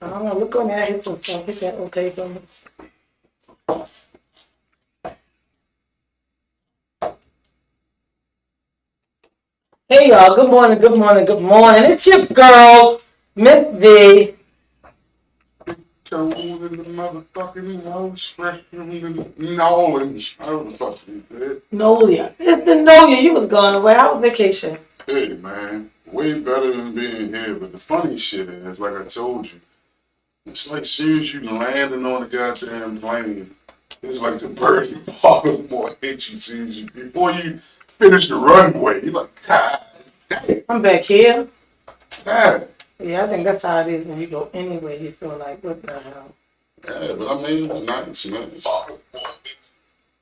I don't know. Look on there. Hit some stuff. Hit that okay for me. Hey y'all. Good morning. Good morning. Good morning. It's your girl, Miss V. Told in the motherfucking house, fresh from the Nolans. I don't know what he said. Nolia. It's the Nolia. You was gone away. How was vacation? Hey man, way better than being here. But the funny shit is, like I told you, it's like soon as you landing on the goddamn plane, it's like the bird in Baltimore hit you soon as you before you finish the runway. You're like, God damn. I'm back here. God. Yeah, I think that's how it is when you go anywhere. You feel like, what the hell? Yeah, but I mean, it's nice.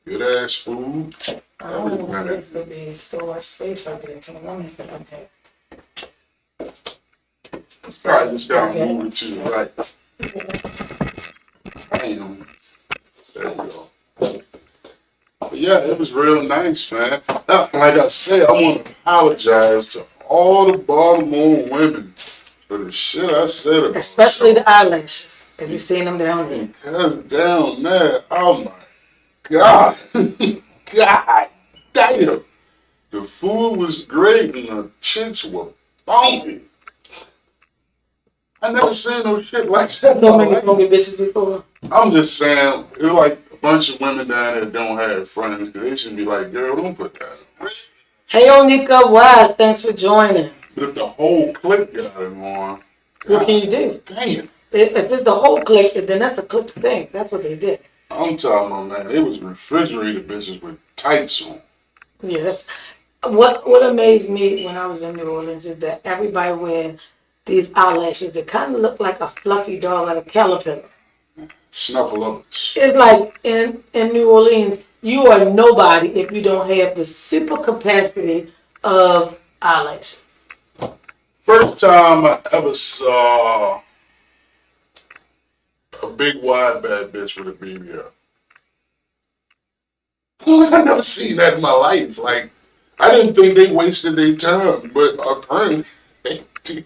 Good ass food. I don't want this to be so much space right there. So let me put up there. Alright, just gotta move it to the right. Damn. There we go. But yeah, it was real nice, man. Like I said, I want to apologize to all the Baltimore women for the shit I said about especially the eyelashes. Have you seen them down there? because down there, oh my God. God damn. The food was great and the chicks were funky. I never seen no shit like that. So many funky bitches before. I'm just saying, it's like a bunch of women down there don't have friends because they should be like, girl, don't put that on. Hey, Onika Wise, thanks for joining. But if the whole clique got it on, What can you do? damn. If it's the whole clique, then that's a clique thing. That's what they did. I'm talking about, man, it was refrigerated bitches with tights on. Yeah, that's what amazed me when I was in New Orleans is that everybody wearing these eyelashes that kind of look like a fluffy dog, like a caterpillar. Snuffleupagus. It's like in New Orleans, you are nobody if you don't have the super capacity of eyelashes. First time I ever saw a big wide bad bitch with a BBL. I never seen that in my life. Like, I didn't think they wasted their time, but apparently they do.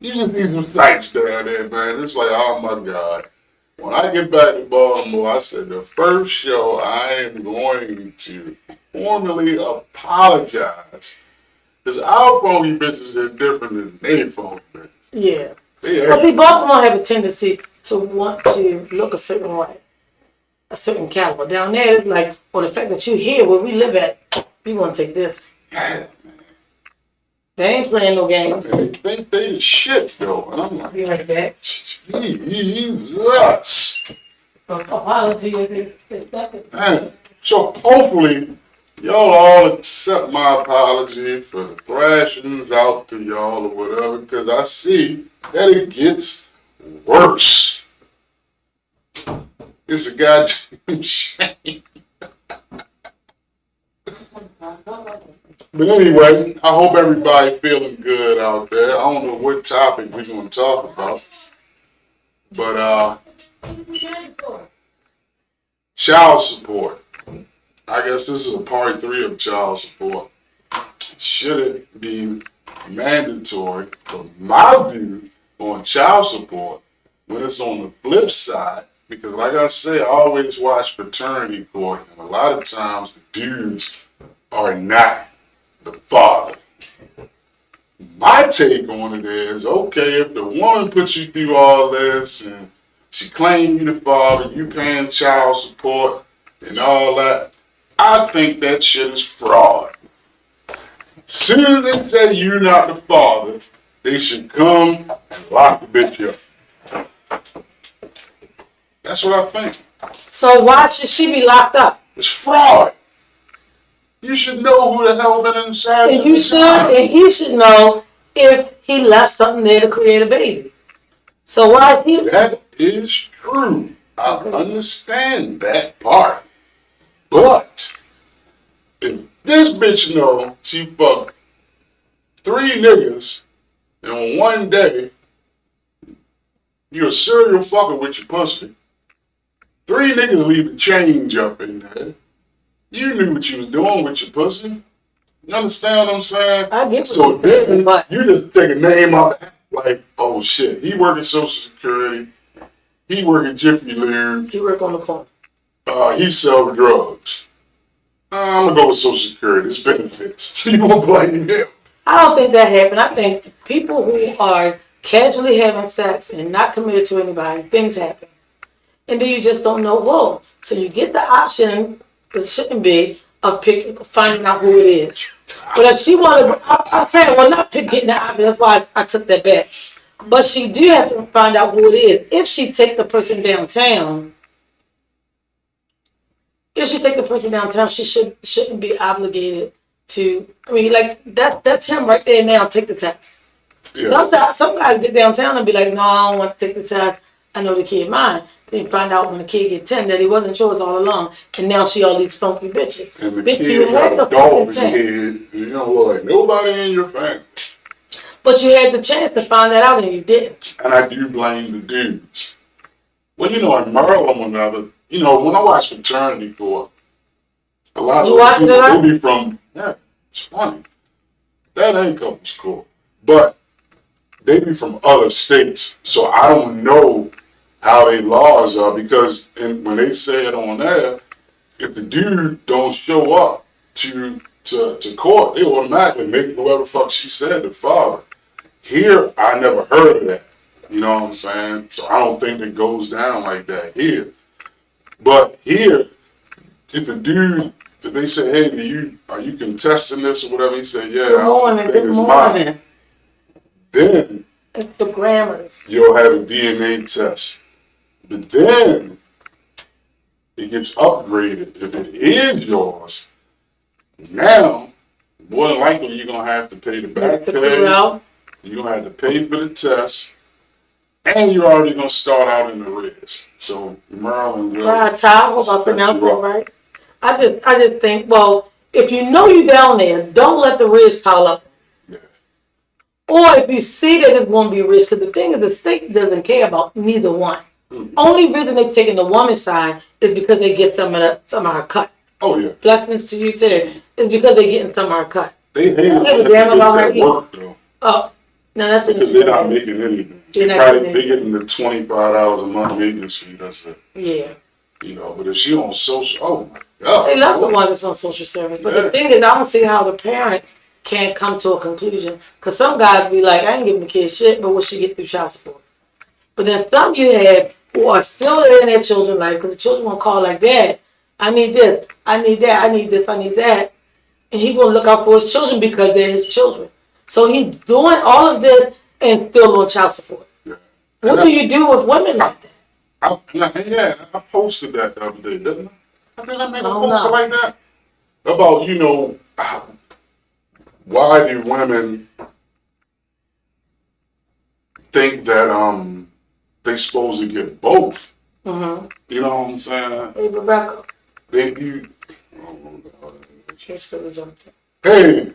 You just see some sights down there, man. It's like, oh my God. When I get back to Baltimore, I said the first show I am going to formally apologize. Because our phony bitches are different than their phony bitches. Yeah. But see, Baltimore have a tendency to want to look a certain way, a certain caliber. Down there, it's like, well, the fact that you're here where we live at, we want to take this. They ain't playing no games. They think they the shit, though. And I'm like, Be right back. Jesus. So, apology is accepted. Man. So hopefully, y'all all accept my apology for the thrashings out to y'all or whatever, because I see that it gets worse. It's a goddamn shame. But anyway, I hope everybody feeling good out there. I don't know what topic we're going to talk about. But, child support. I guess this is a part 3 of child support. Should it be mandatory, from my view, on child support when it's on the flip side? Because like I say, I always watch Paternity Court, and a lot of times the dudes are not the father. My take on it is, okay, if the woman puts you through all this and she claimed you the father, you paying child support and all that, I think that shit is fraud. As soon as they say you're not the father, they should come and lock the bitch up. That's what I think. So why should she be locked up? It's fraud. You should know who the hell been inside. And you should, and he should know if he left something there to create a baby. So why is he? That is true. I understand that part. But if this bitch know she fucked 3 niggas in one day, you're a serial fucker with your pussy. 3 niggas leave the change up in there. You knew what you was doing with your pussy. You understand what I'm saying? I get what so you're saying, then but you just take a name out. like, oh shit, he working Social Security, he working Jiffy Lube, He work on the corner. He sell drugs. I'm gonna go with Social Security. It's benefits. You won't blame him. I don't think that happened. I think people who are casually having sex and not committed to anybody, things happen. And then you just don't know who. So you get the option, it shouldn't be, of finding out who it is. But if she wanted to, I'll say, well, not getting the option, that's why I took that back. But she do have to find out who it is. If she take the person downtown, she shouldn't be obligated to. I mean, like that's him right there now. Take the test. Yeah. Sometimes some guys get downtown and be like, no, I don't want to take the test. I know the kid mine. Then you find out when the kid get 10 that he wasn't yours all along, and now she all these funky bitches. And the kid got a dog in his head. You know what? Nobody in your family. But you had the chance to find that out and you didn't. And I do blame the dudes. Well, you know, in Maryland, when I watch Fraternity Court, a lot of people, they be from, it's funny. That ain't couples court. But they be from other states. So I don't know how their laws are, because when they say it on there, if the dude don't show up to court, they automatically make whoever the fuck she said the father. Here, I never heard of that. You know what I'm saying? So I don't think it goes down like that here. But here, if a dude, if they say, hey, are you contesting this or whatever, he said, yeah, good morning. Then it's the grammars. You'll have a DNA test. But then it gets upgraded. If it is yours, now more than likely you're gonna have to pay the back pay. You're gonna have to pay for the test, and you're already gonna start out in the res. So Maryland, I hope I pronounced that right. I just think, well, if you know you're down there, don't let the res pile up. Yeah. Or if you see that it's going to be res, because the thing is, the state doesn't care about neither one. Mm-hmm. Only reason they're taking the woman's side is because they get some of her cut. Oh yeah. Blessings to you too. It's because they're getting some of her cut. They hate that work though. Oh, no, that's because they're not making anything. They're getting the $25 a month maintenance fee. That's it. Yeah. You know, but if she on social, oh my God. They love the ones that's on social service. But the thing is, I don't see how the parents can't come to a conclusion. Because some guys be like, I ain't giving the kid shit, but what she get through child support. But then some you have who are still in their children's life, because the children won't call like, Dad, I need this, I need that, I need this, I need that. And he will look out for his children because they're his children. So he's doing all of this and still on child support. Yeah. What do you do with women like that? I posted that the other day, didn't I? I think I made a post like that. About, why do women think that they supposed to get both? Mm-hmm. You know what I'm saying? Hey, Rebecca. Hey.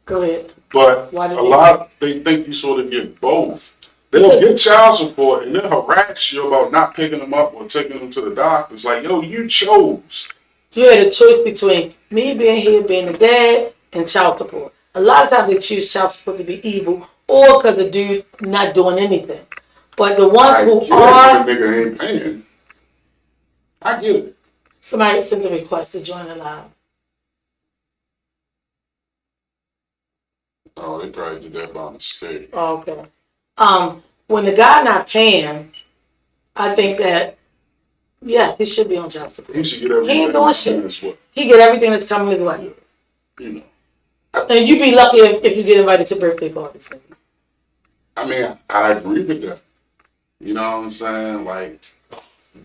Go ahead. But they think you sort of get both. They'll get child support and they'll harass you about not picking them up or taking them to the doctor. It's like, yo, you chose. You had a choice between me being here, being a dad, and child support. A lot of times they choose child support to be evil or because the dude not doing anything. But the ones who are... The nigga ain't paying. I get it. Somebody sent a request to join the live. Oh, they probably did that by mistake. Oh, okay. When the guy not paying, I think that, yes, he should be on child support. He should get everything. He ain't doing shit. He get everything that's coming his way. Yeah. And you be lucky if you get invited to birthday parties. I mean, I agree with that. You know what I'm saying? Like,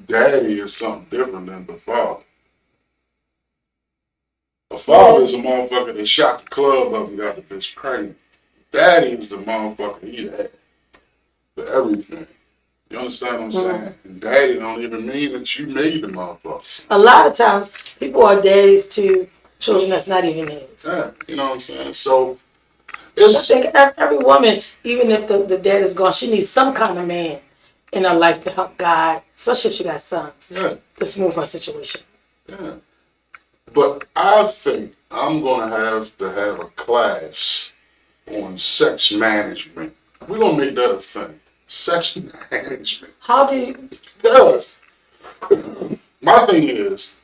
daddy is something different than the father. The father is a motherfucker that shot the club up and got the bitch pregnant. Daddy is the motherfucker he had for everything. You understand what I'm saying? And daddy don't even mean that you made the motherfuckers. A lot of times, people are daddies to children that's not even theirs. Yeah, you know what I'm saying? So, it's... I think every woman, even if the dad is gone, she needs some kind of man in her life to help guide, especially if she got sons, to smooth her situation. Yeah. But I think I'm going to have a class on sex management. We're gonna make that a thing. Sex management. How do you? Because my thing is,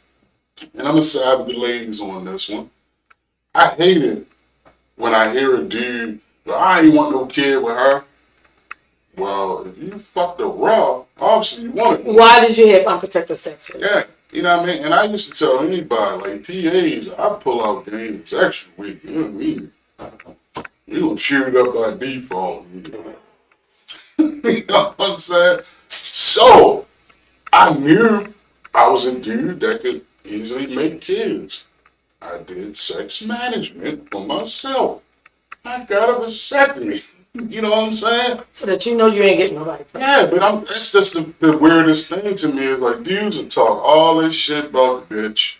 and I'm gonna side with the ladies on this one. I hate it when I hear a dude, well, I ain't want no kid with her. Well, if you fucked her raw, obviously you wanted one. Why did you have unprotected sex with her? Yeah, you know what I mean? And I used to tell anybody, like PAs, I pull out games extra weak. You know what I mean? We gonna cheer it up by default. You know what I'm saying? So, I knew I was a dude that could easily make kids. I did sex management for myself. I got a vasectomy. You know what I'm saying? So that you know you ain't getting nobody. Yeah, but it's just the weirdest thing to me is like dudes will talk all this shit about the bitch.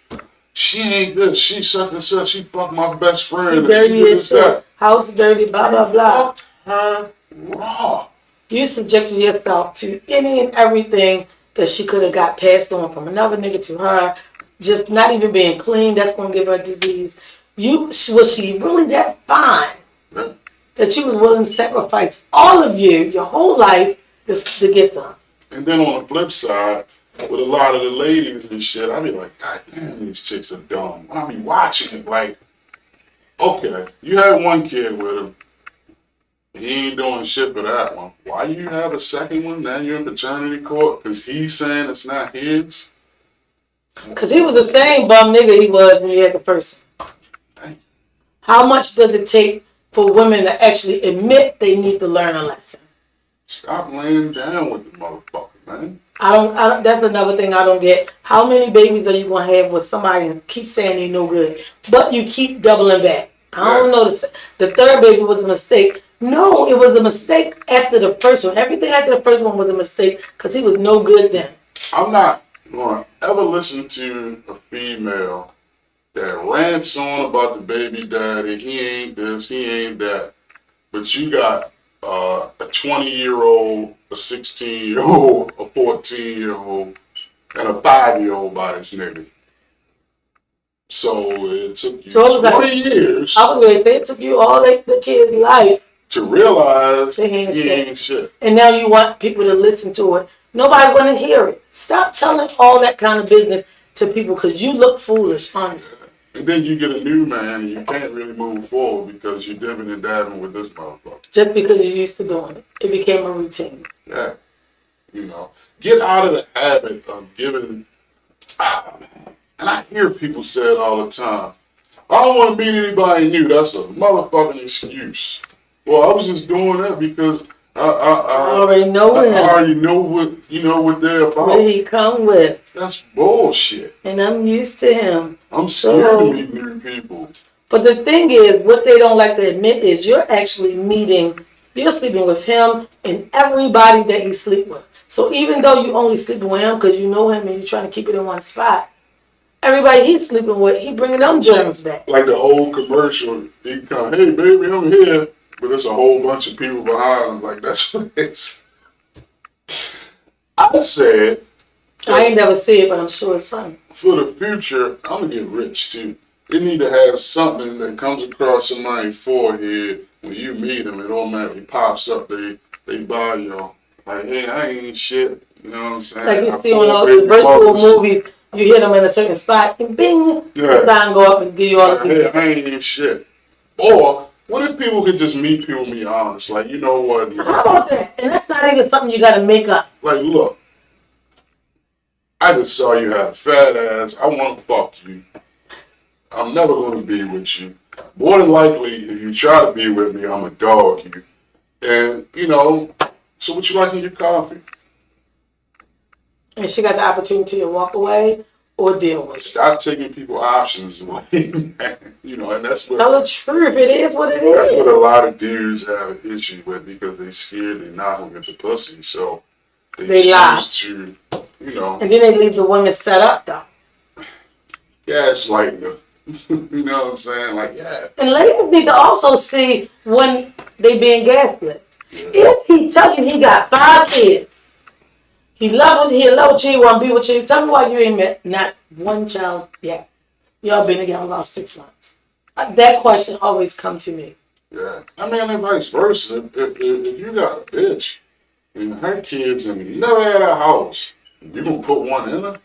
She ain't this. She such and such. She fucked my best friend. You dirty as shit. House dirty, blah, blah, blah. Fucked her raw. You subjected yourself to any and everything that she could have got passed on from another nigga to her. Just not even being clean, that's going to give her a disease. Was she really that fine Yeah. that you was willing to sacrifice all of you, your whole life, to get some? And then on the flip side, with a lot of the ladies and shit, I be like, God damn, these chicks are dumb. I be watching it like, okay, you had one kid with him. He ain't doing shit for that one. Why you have a second one? Now you're in paternity court because he's saying it's not his. Because he was the same bum nigga he was when you had the first one. Dang. How much does it take for women to actually admit they need to learn a lesson? Stop laying down with the motherfucker, man. I don't. That's another thing I don't get. How many babies are you gonna have with somebody and keep saying they no good, but you keep doubling back? I don't know. The third baby was a mistake. No, it was a mistake after the first one. Everything after the first one was a mistake because he was no good then. I'm not going to ever listen to a female that rants on about the baby daddy. He ain't this, he ain't that. But you got a 20-year-old, a 16-year-old, a 14-year-old, and a 5-year-old by this nigga. So it took you 20 years. I was going to say it took you all the kid's life to realize he ain't shit. And now you want people to listen to it. Nobody want to hear it. Stop telling all that kind of business to people because you look foolish, honestly. And then you get a new man and you can't really move forward because you're dipping and dabbing with this motherfucker. Just because you're used to doing it. It became a routine. Yeah. You know, get out of the habit of giving. And I hear people say it all the time. I don't want to meet anybody new. That's a motherfucking excuse. Well, I was just doing that because I already know him. I already know what they're about. What he come with. That's bullshit. And I'm used to him. I'm scared to meet new people. But the thing is, what they don't like to admit is you're sleeping with him and everybody that he sleep with. So even though you only sleeping with him because you know him and you're trying to keep it in one spot, everybody he's sleeping with, he bringing them germs back. Like the old commercial, he come, hey baby, I'm here. But there's a whole bunch of people behind him. Like, that's what it's. I said. I ain't never see it, but I'm sure it's funny. For the future, I'm going to get rich, too. They need to have something that comes across somebody's forehead. When you meet them, it automatically pops up. They buy you. Like, hey, I ain't shit. You know what I'm saying? Like you see on all the virtual movies, you hit them in a certain spot, and bing, the sign go up and give you all the things. Hey, I ain't shit. Or, what if people could just meet people and be honest? Like, you know what? How about that? And that's not even something you got to make up. Like, look, I just saw you have a fat ass. I want to fuck you. I'm never going to be with you. More than likely, if you try to be with me, I'm going to dog you. And, so what you like in your coffee? And she got the opportunity to walk away or deal with it. Stop taking people options away, man. And that's what. Tell the truth. It is what it is. That's what a lot of dudes have an issue with because they scared they're not gonna get the pussy, so they lie to, And then they leave the women set up though. Gaslighting them. You know what I'm saying? Like, yeah. And ladies need to also see when they being gaslit. Yeah. If he tell you he got 5 kids. He love you, he want to be with you. Tell me why you ain't met not one child yet. Y'all been together about 6 months. That question always come to me. Yeah. I mean, and vice versa. If you got a bitch and her kids and never had a house, you gonna put one in her?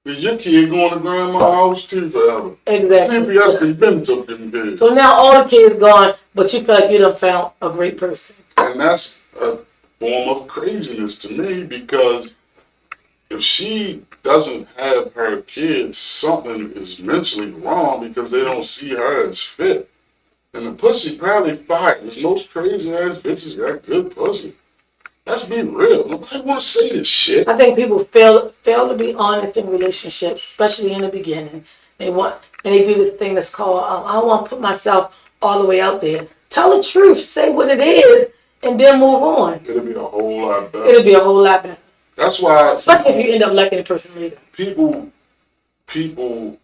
Is your kid going to grandma's house too forever? Exactly. Maybe that's been took them kids. So now all the kids gone, but you feel like you done found a great person. And that's a form of craziness to me because if she doesn't have her kids, something is mentally wrong because they don't see her as fit. And the pussy probably fire. There's most crazy ass bitches got good pussy. Let's be real. Nobody want to say this shit. I think people fail to be honest in relationships, especially in the beginning. They do this thing that's called I don't want to put myself all the way out there. Tell the truth, say what it is, and then move on. It'll be a whole lot better. It'll be a whole lot better. That's why, especially if you end up liking the person later. People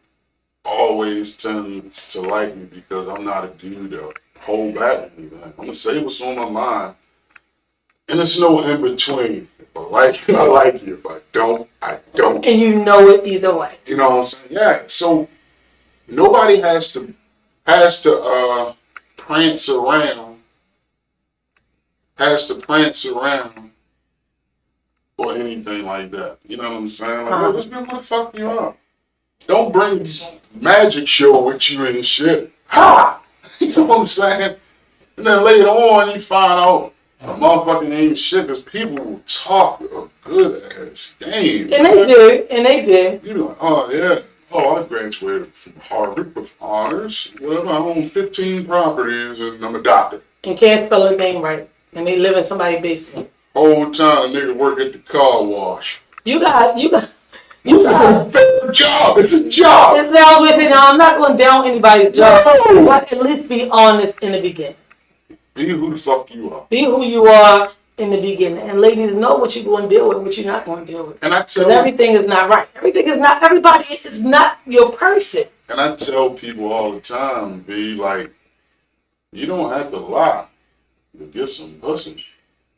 always tend to like me because I'm not a dude to hold back anything. I'm gonna say what's on my mind, and there's no in between. If I like you, I like you. If I don't, I don't. And you know it either way. You know what I'm saying? Yeah. So nobody has to prance around. Or anything like that. You know what I'm saying? Like, let's be able to fuck you up. Don't bring magic show with you and shit. Ha! You know what I'm saying? And then later on, you find out a motherfucking ain't shit because people will talk a good ass game. And they do. You be like, oh yeah. Oh, I graduated from Harvard with honors. Whatever. I own 15 properties and I'm a doctor. And can't spell a name right. And they live in somebody's basement. Whole time, nigga work at the car wash. You got It's a job. It's a job. It's now listen. I'm not going down anybody's job, but at least be honest in the beginning. Be who the fuck you are. Be who you are in the beginning, and ladies know what you're going to deal with, what you're not going to deal with. And I tell everything is not right. Everybody is not your person. And I tell people all the time, be like, you don't have to lie to get some pussy.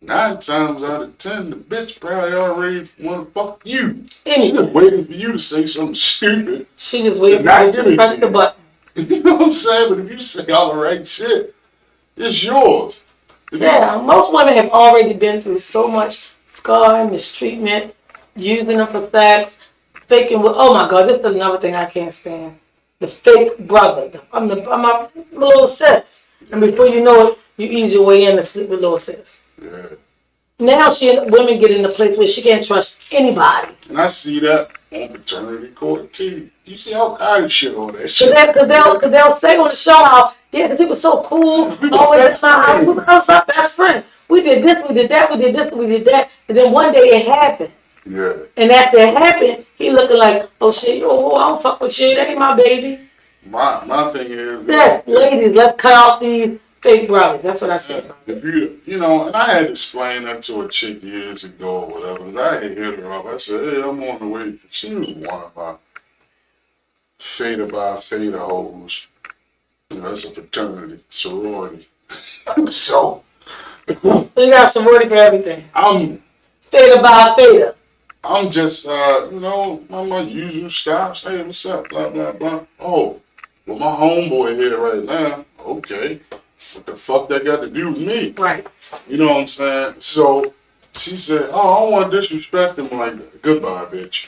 9 times out of 10, the bitch probably already want to fuck you. She just waiting for you to say something stupid. She just waiting for you to press the button. You know what I'm saying? But if you say all the right shit, it's yours. Most women have already been through so much scarring, mistreatment, using them for sex, faking with. Oh my God, this is another thing I can't stand. The fake brother. I'm my little sis, and before you know it, you ease your way in to sleep with little sis. Yeah. Now women get in a place where she can't trust anybody. And I see that on paternity court too. You see all kind of shit on that shit. Because they'll say on the show how, because he was so cool. Always at my house. I was my best friend. We did this, we did that, we did this, we did that. And then one day it happened. Yeah. And after it happened, he looking like, oh shit, I don't fuck with you. That ain't my baby. My thing is. Yes, ladies, let's cut off these fake brothers. That's what I said. If you know, and I had to explain that to a chick years ago or whatever, because I had hit her up. I said, hey, I'm on the way. She was one of my feta hoes. You know, that's a fraternity, sorority. So. You got sorority for everything. I'm. Feta by feta. I'm just, I'm my usual stops. Hey, what's up? Blah, blah, blah. Oh, well, my homeboy here right now. Okay. What the fuck that got to do with me? Right. You know what I'm saying? So she said, oh, I don't want to disrespect him like that. Goodbye, bitch.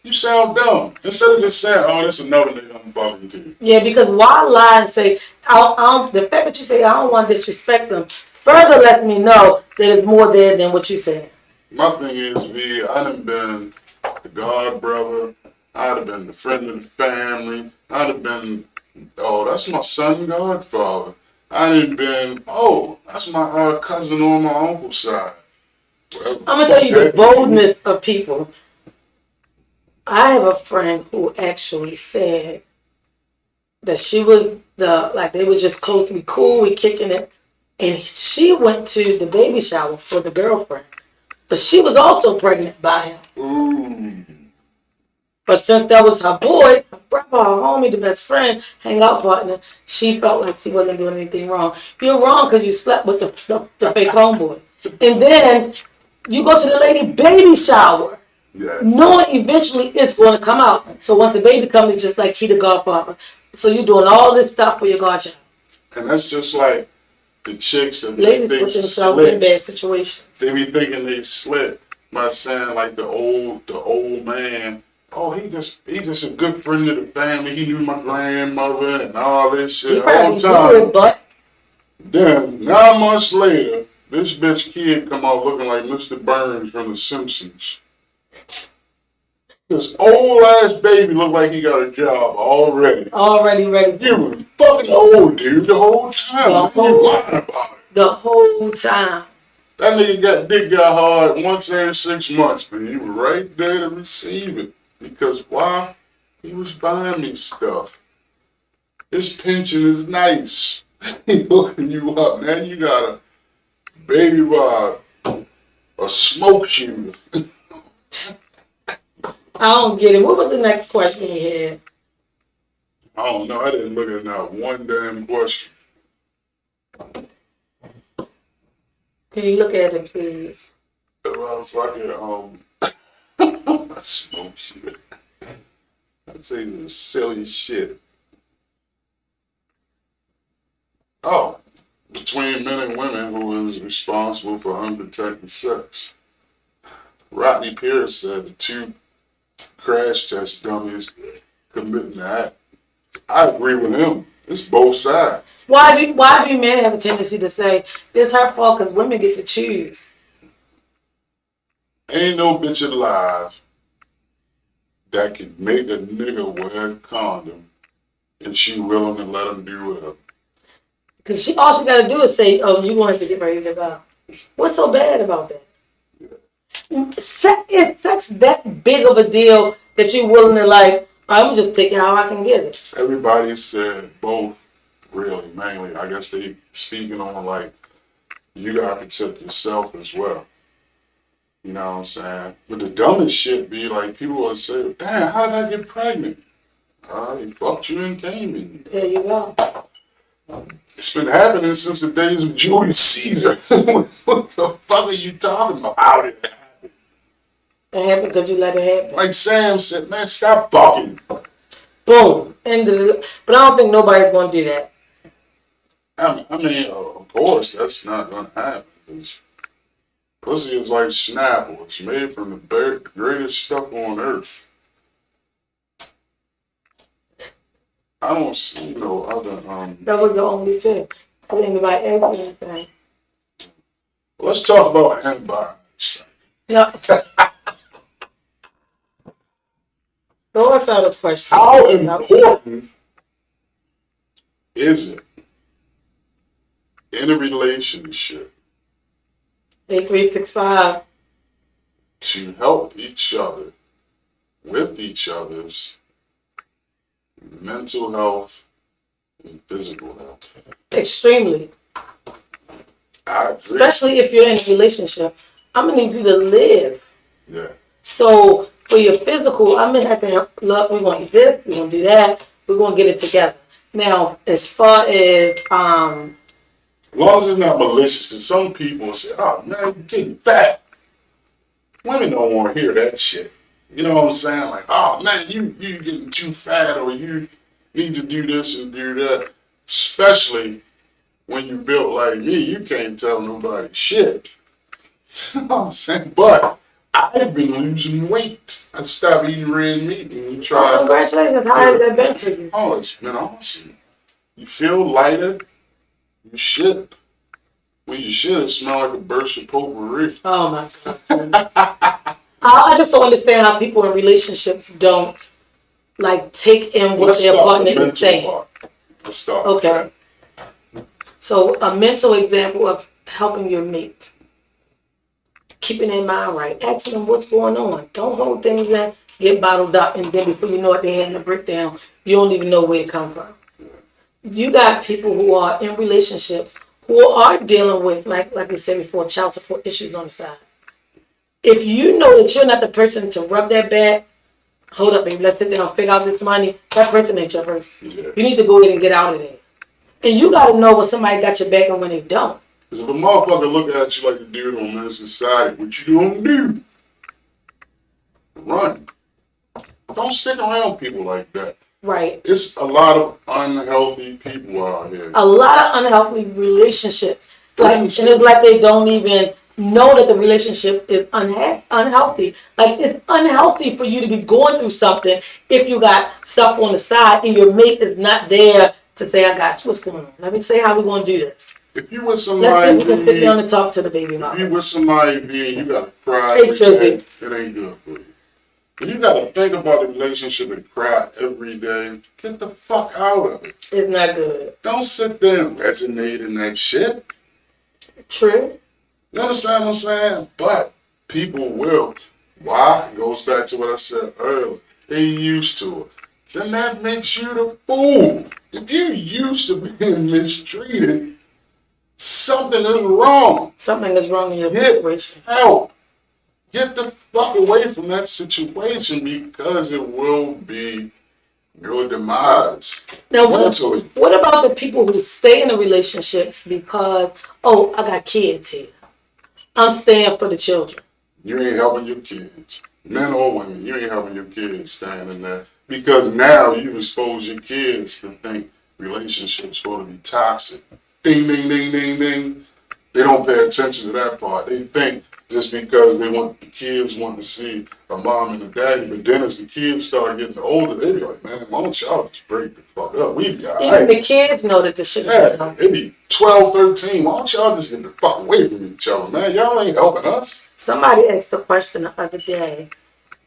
You sound dumb. Instead of just saying, oh, this another nigga I'm fucking to. Yeah, because why lie and say, the fact that you say I don't want to disrespect them further let me know that it's more there than what you said. My thing is, I done been the god brother. I'd have been the friend of the family. I'd have been, oh, that's my son godfather. I done been, oh, that's my cousin on my uncle's side. Well, I'm going to tell you the boldness of people. I have a friend who actually said that she was they was just close to be cool, we kicking it. And she went to the baby shower for the girlfriend. But she was also pregnant by him. Ooh. But since that was her boy, her brother, her homie, the best friend, hangout partner, she felt like she wasn't doing anything wrong. You're wrong because you slept with the fake homeboy. And then you go to the lady baby shower, knowing eventually it's going to come out. So once the baby comes, it's just like he the godfather. So you're doing all this stuff for your godchild. And that's just like the chicks that Ladies they put themselves in bad situations. They be thinking they slick by saying like the old man. Oh, he just a good friend of the family. He knew my grandmother and all this shit He all probably the time. knew it, but Then 9 months later, this bitch kid come out looking like Mr. Burns from The Simpsons. This old ass baby look like he got a job already. Already ready. You was fucking old, dude, the whole time. The whole time. That nigga dick got hard once every 6 months, but he was right there to receive it. Because why? He was buying me stuff. His pension is nice. He hooking you up. Now you got a baby by a smoke shooter. I don't get it. What was the next question we had? I don't know. I didn't look at not one damn question. Can you look at it, please? The motherfucking smoke shooter. I'd say some silly shit. Oh, between men and women, who is responsible for unprotected sex? Rodney Pierce said the two crash test dummies committing the act. I agree with him. It's both sides. Why do men have a tendency to say it's her fault because women get to choose? Ain't no bitch alive that can make a nigga wear a condom if she willing to let him do it. Because all she got to do is say, "Oh, you want to get ready to go." What's so bad about that? Is sex that big of a deal that you're willing to like? I'm just taking how I can get it. Everybody said both, really, mainly. I guess they speaking on like you gotta protect yourself as well. You know what I'm saying? But the dumbest shit be like people will say, "Damn, how did I get pregnant?" He fucked you and came in. There you go. It's been happening since the days of Julius Caesar. What the fuck are you talking about? How did it happen? It happened because you let it happen. Like Sam said, man, stop fucking. Boom. But I don't think nobody's going to do that. I mean, of course, that's not going to happen. Pussy is like Snapple. It's made from the greatest stuff on earth. I don't see no other. That was the only tip. So anybody ask anything. Let's talk about antibiotics. No. So what's out of question? How important is it in a relationship 8365 to help each other with each other's mental health and physical health? Extremely. I agree. Especially if you're in a relationship. I'm going to need you to live. Yeah. So for your physical, I'm going to have to look, we're going to do this, we're going to do that, we're going to get it together. Now, as far as As long as it's not malicious, because some people say, "Oh man, you're getting fat." Women don't want to hear that shit. You know what I'm saying? Like, "Oh man, you getting too fat," or "You need to do this and do that." Especially when you built like me, you can't tell nobody shit. You know what I'm saying? But I've been losing weight. I stopped eating red meat and tried. congratulations, how has that been for you? Oh, it's been awesome. You feel lighter. You shit. When you shit, it smell like a burst of potpourri. Oh my God. I just don't understand how people in relationships don't like take in what their partner is saying. Let's start. Okay. So a mental example of helping your mate. Keeping their mind right. Asking them what's going on. Don't hold things in, get bottled up, and then before you know it, they hand the brick down. You don't even know where it come from. You got people who are in relationships who are dealing with, like we said before, child support issues on the side. If you know that you're not the person to rub that back, hold up, baby, let's sit down, figure out this money, that person ain't your person. Yeah. You need to go in and get out of there. And you got to know when somebody got your back and when they don't. Because if a motherfucker look at you like the dude on Men's Society, what you gonna do? Run. Don't stick around people like that. Right. It's a lot of unhealthy people out here. A lot of unhealthy relationships. Like, and Friendship. it's like they don't even know that the relationship is unhealthy. Like, it's unhealthy for you to be going through something if you got stuff on the side and your mate is not there to say, I got you. What's going on? Let me say how we're going to do this. If you with Let's see somebody, if we can sit down and talk to the baby if mama. you with somebody, then you gotta cry Hey, every Trizzy. day. It ain't good for you. If you gotta think about the relationship and cry every day, get the fuck out of it. It's not good. Don't sit there and resonate in that shit. True. You understand what I'm saying? But people will. Why? It goes back to what I said earlier. They used to it. Then that makes you the fool. If you're used to being mistreated, something is wrong. Something is wrong in your Get situation. help. Get the fuck away from that situation because it will be your demise. Now, Mentally. what about the people who stay in the relationships because, oh, I got kids here. I'm staying for the children. You ain't helping your kids. Men or women, you ain't helping your kids standing there. Because now you expose your kids to think relationships going to be toxic. Ding, ding, ding, ding, ding. They don't pay attention to that part. They think just because they want the kids want to see a mom and a daddy, but then as the kids start getting older, they be like, man, why don't y'all just break the fuck up? We be all right. Even the kids know that this shit is going on. They be 12, 13. Why don't y'all just get the fuck away from each other, man? Y'all ain't helping us. Somebody asked a question the other day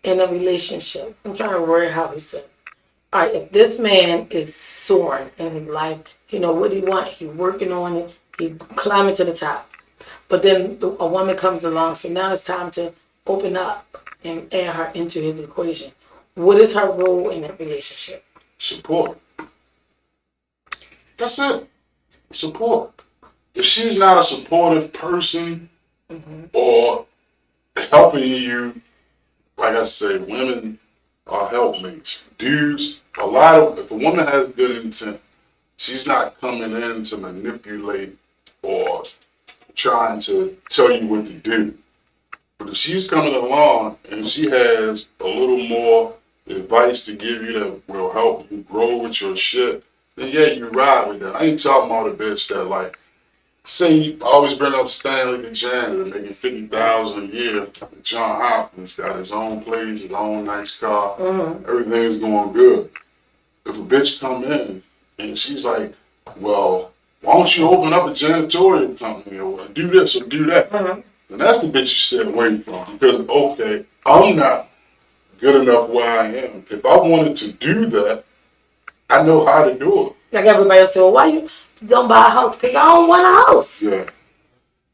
in a relationship. I'm trying to remember how he said. All right, if this man is soaring in his life, you know what he want, he working on it, he climbing to the top. But then a woman comes along, so now it's time to open up and add her into his equation. What is her role in that relationship? Support. That's it. Support. If she's not a supportive person or helping you, like I say, women are helpmates. Dudes, if a woman has good intent, she's not coming in to manipulate or trying to tell you what to do. But if she's coming along and she has a little more advice to give you that will help you grow with your shit, then yeah, you ride with that. I ain't talking about a bitch that like, say, I always bring up Stanley the janitor making $50,000 a year. John Hopkins got his own place, his own nice car, everything's going good. If a bitch come in and she's like, well, why don't you open up a janitorial company or do this or do that? And that's the bitch you stay away from because, okay, I'm not good enough where I am. If I wanted to do that, I know how to do it. Like everybody else say, well, why you don't buy a house? Because I don't want a house. Yeah.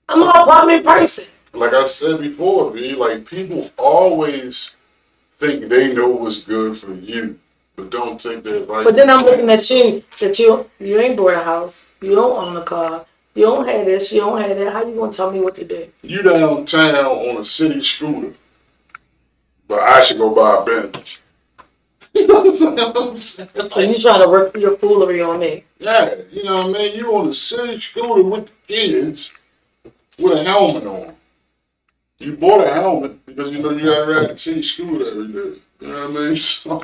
I'm an apartment person. Like I said before, V, like people always think they know what's good for you, but don't take their advice. But then I'm looking at you, that you ain't bought a house, you don't own a car, you don't have this, you don't have that. How you gonna tell me what to do? You downtown on a city scooter, but I should go buy a Benz. You know what I'm saying? So you trying to work your foolery on me? Yeah, you know what I mean? You on a city scooter with the kids with a helmet on. You bought a helmet because you know you gotta ride a city scooter every day. You know what I mean? So,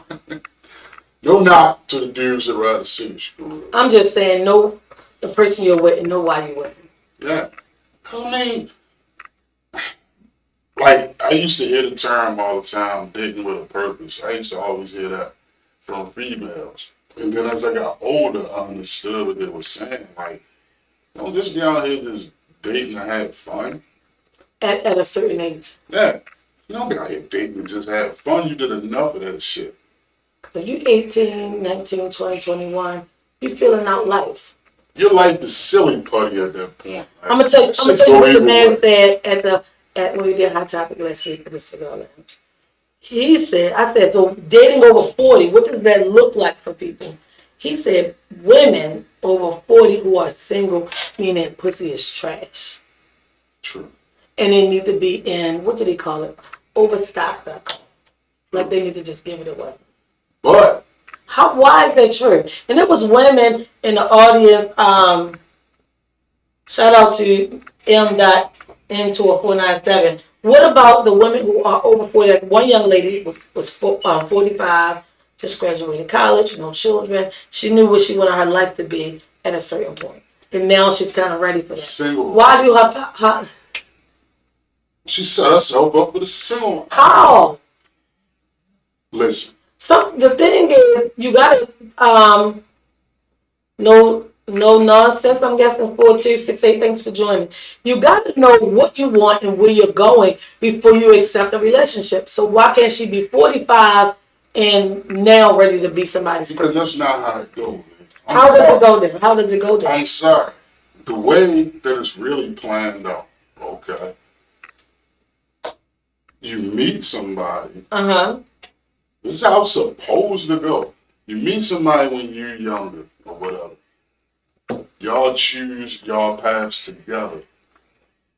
no knock to the dudes that ride a city scooter. I'm just saying, know the person you're with and know why you're with him. Yeah. Cause I mean, like I used to hear the term all the time, dating with a purpose. I used to always hear that from females. And then as I got older, I understood what they were saying. Like, don't just be out here just dating to have fun. At a certain age. Yeah. You don't be out here dating and just have fun. You did enough of that shit. If you 18, 19, 20, 21, you feeling out life. Your life is silly putty at that point. Like, I'm gonna tell you what the man said at when we did Hot Topic last week at the Cigar Lounge. He said, I said, so dating over 40, what does that look like for people? He said, women over 40 who are single, meaning pussy is trash. True. And they need to be in, what do they call it? Overstock.com. Like they need to just give it away. But Why is that true? And there was women in the audience, shout out to M.N2497. What about the women who are over 40? Like one young lady was 45. just graduated college, no children. She knew what she wanted her life to be at a certain point. And now she's kind of ready for that. Single. Why do her She set herself up with a single. how? Listen. The thing is, you gotta no nonsense. I'm guessing 4268. Thanks for joining. You gotta know what you want and where you're going before you accept a relationship. So why can't she be 45 and now ready to be somebody's Because person? that's not how it goes. How does it go there? How does it go there? I'm sorry. The way that it's really planned out, okay? You meet somebody. This is how it's supposed to go. You meet somebody when you're younger or whatever. Y'all choose y'all paths together.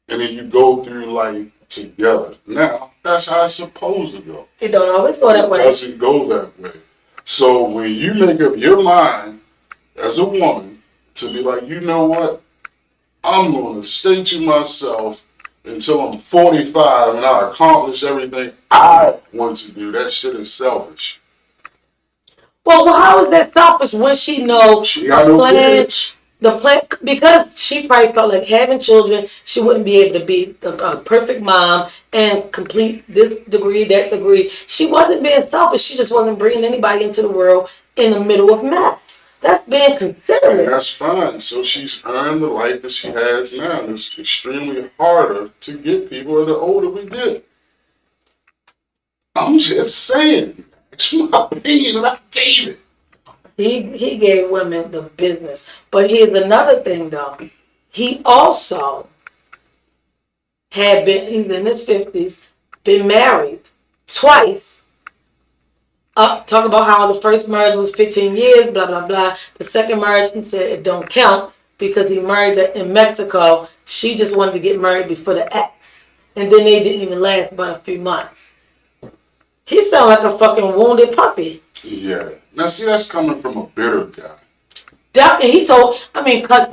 And then you go through life together. Now, that's how it's supposed to go. It don't always go that way. It doesn't go that way. So when you make up your mind as a woman to be like, you know what? I'm going to stay to myself until I'm 45 and I accomplish everything I want to do. That shit is selfish. Well, how is that selfish when she knows She got no kids. the plan? Because she probably felt like having children, she wouldn't be able to be a perfect mom and complete this degree, that degree. She wasn't being selfish. She just wasn't bringing anybody into the world in the middle of mess. That's being considerate. And that's fine. So she's earned the life that she has now. And it's extremely harder to get people the older we get. I'm just saying. It's my opinion and I gave it. He gave women the business. But here's another thing though. He also he's in his 50s, been married twice. Talk about how the first marriage was 15 years, blah, blah, blah. The second marriage, he said it don't count because he married her in Mexico. She just wanted to get married before the ex. And then they didn't even last but a few months. He sound like a fucking wounded puppy. Yeah. Now, see, that's coming from a bitter guy. And he cussed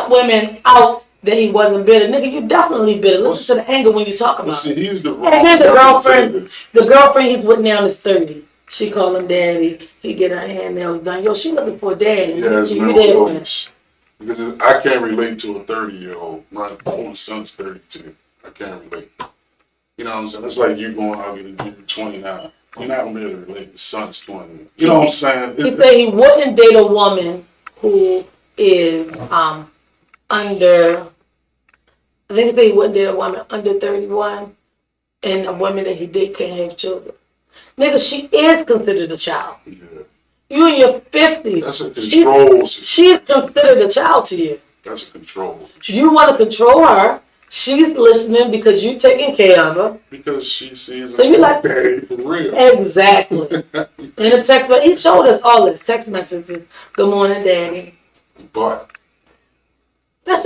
women out that he wasn't bitter. Nigga, you definitely bitter. Listen to the anger when you talk about see, it. he's the wrong And then the girlfriend he's with now is 30. She call him daddy. He get her hand nails done. Yo, she looking for a daddy. Yeah, it's you mental there illness. Because I can't relate to a 30-year-old. My oldest son's 32. I can't relate. You know what I'm saying? It's like you going out and getting 29. You're not going to be able to relate. The son's 20. You know what I'm saying? He said he wouldn't date a woman who is under, I think he said he wouldn't date a woman under 31, and a woman that he date can't have children. Nigga, she is considered a child. Yeah. You in your 50s. That's a control system. She's considered a child to you. That's a control. You want to control her. She's listening because you taking care of her. Because she sees so you like daddy for real. Exactly. In the text, but he showed us all his text messages. Good morning, daddy. But that's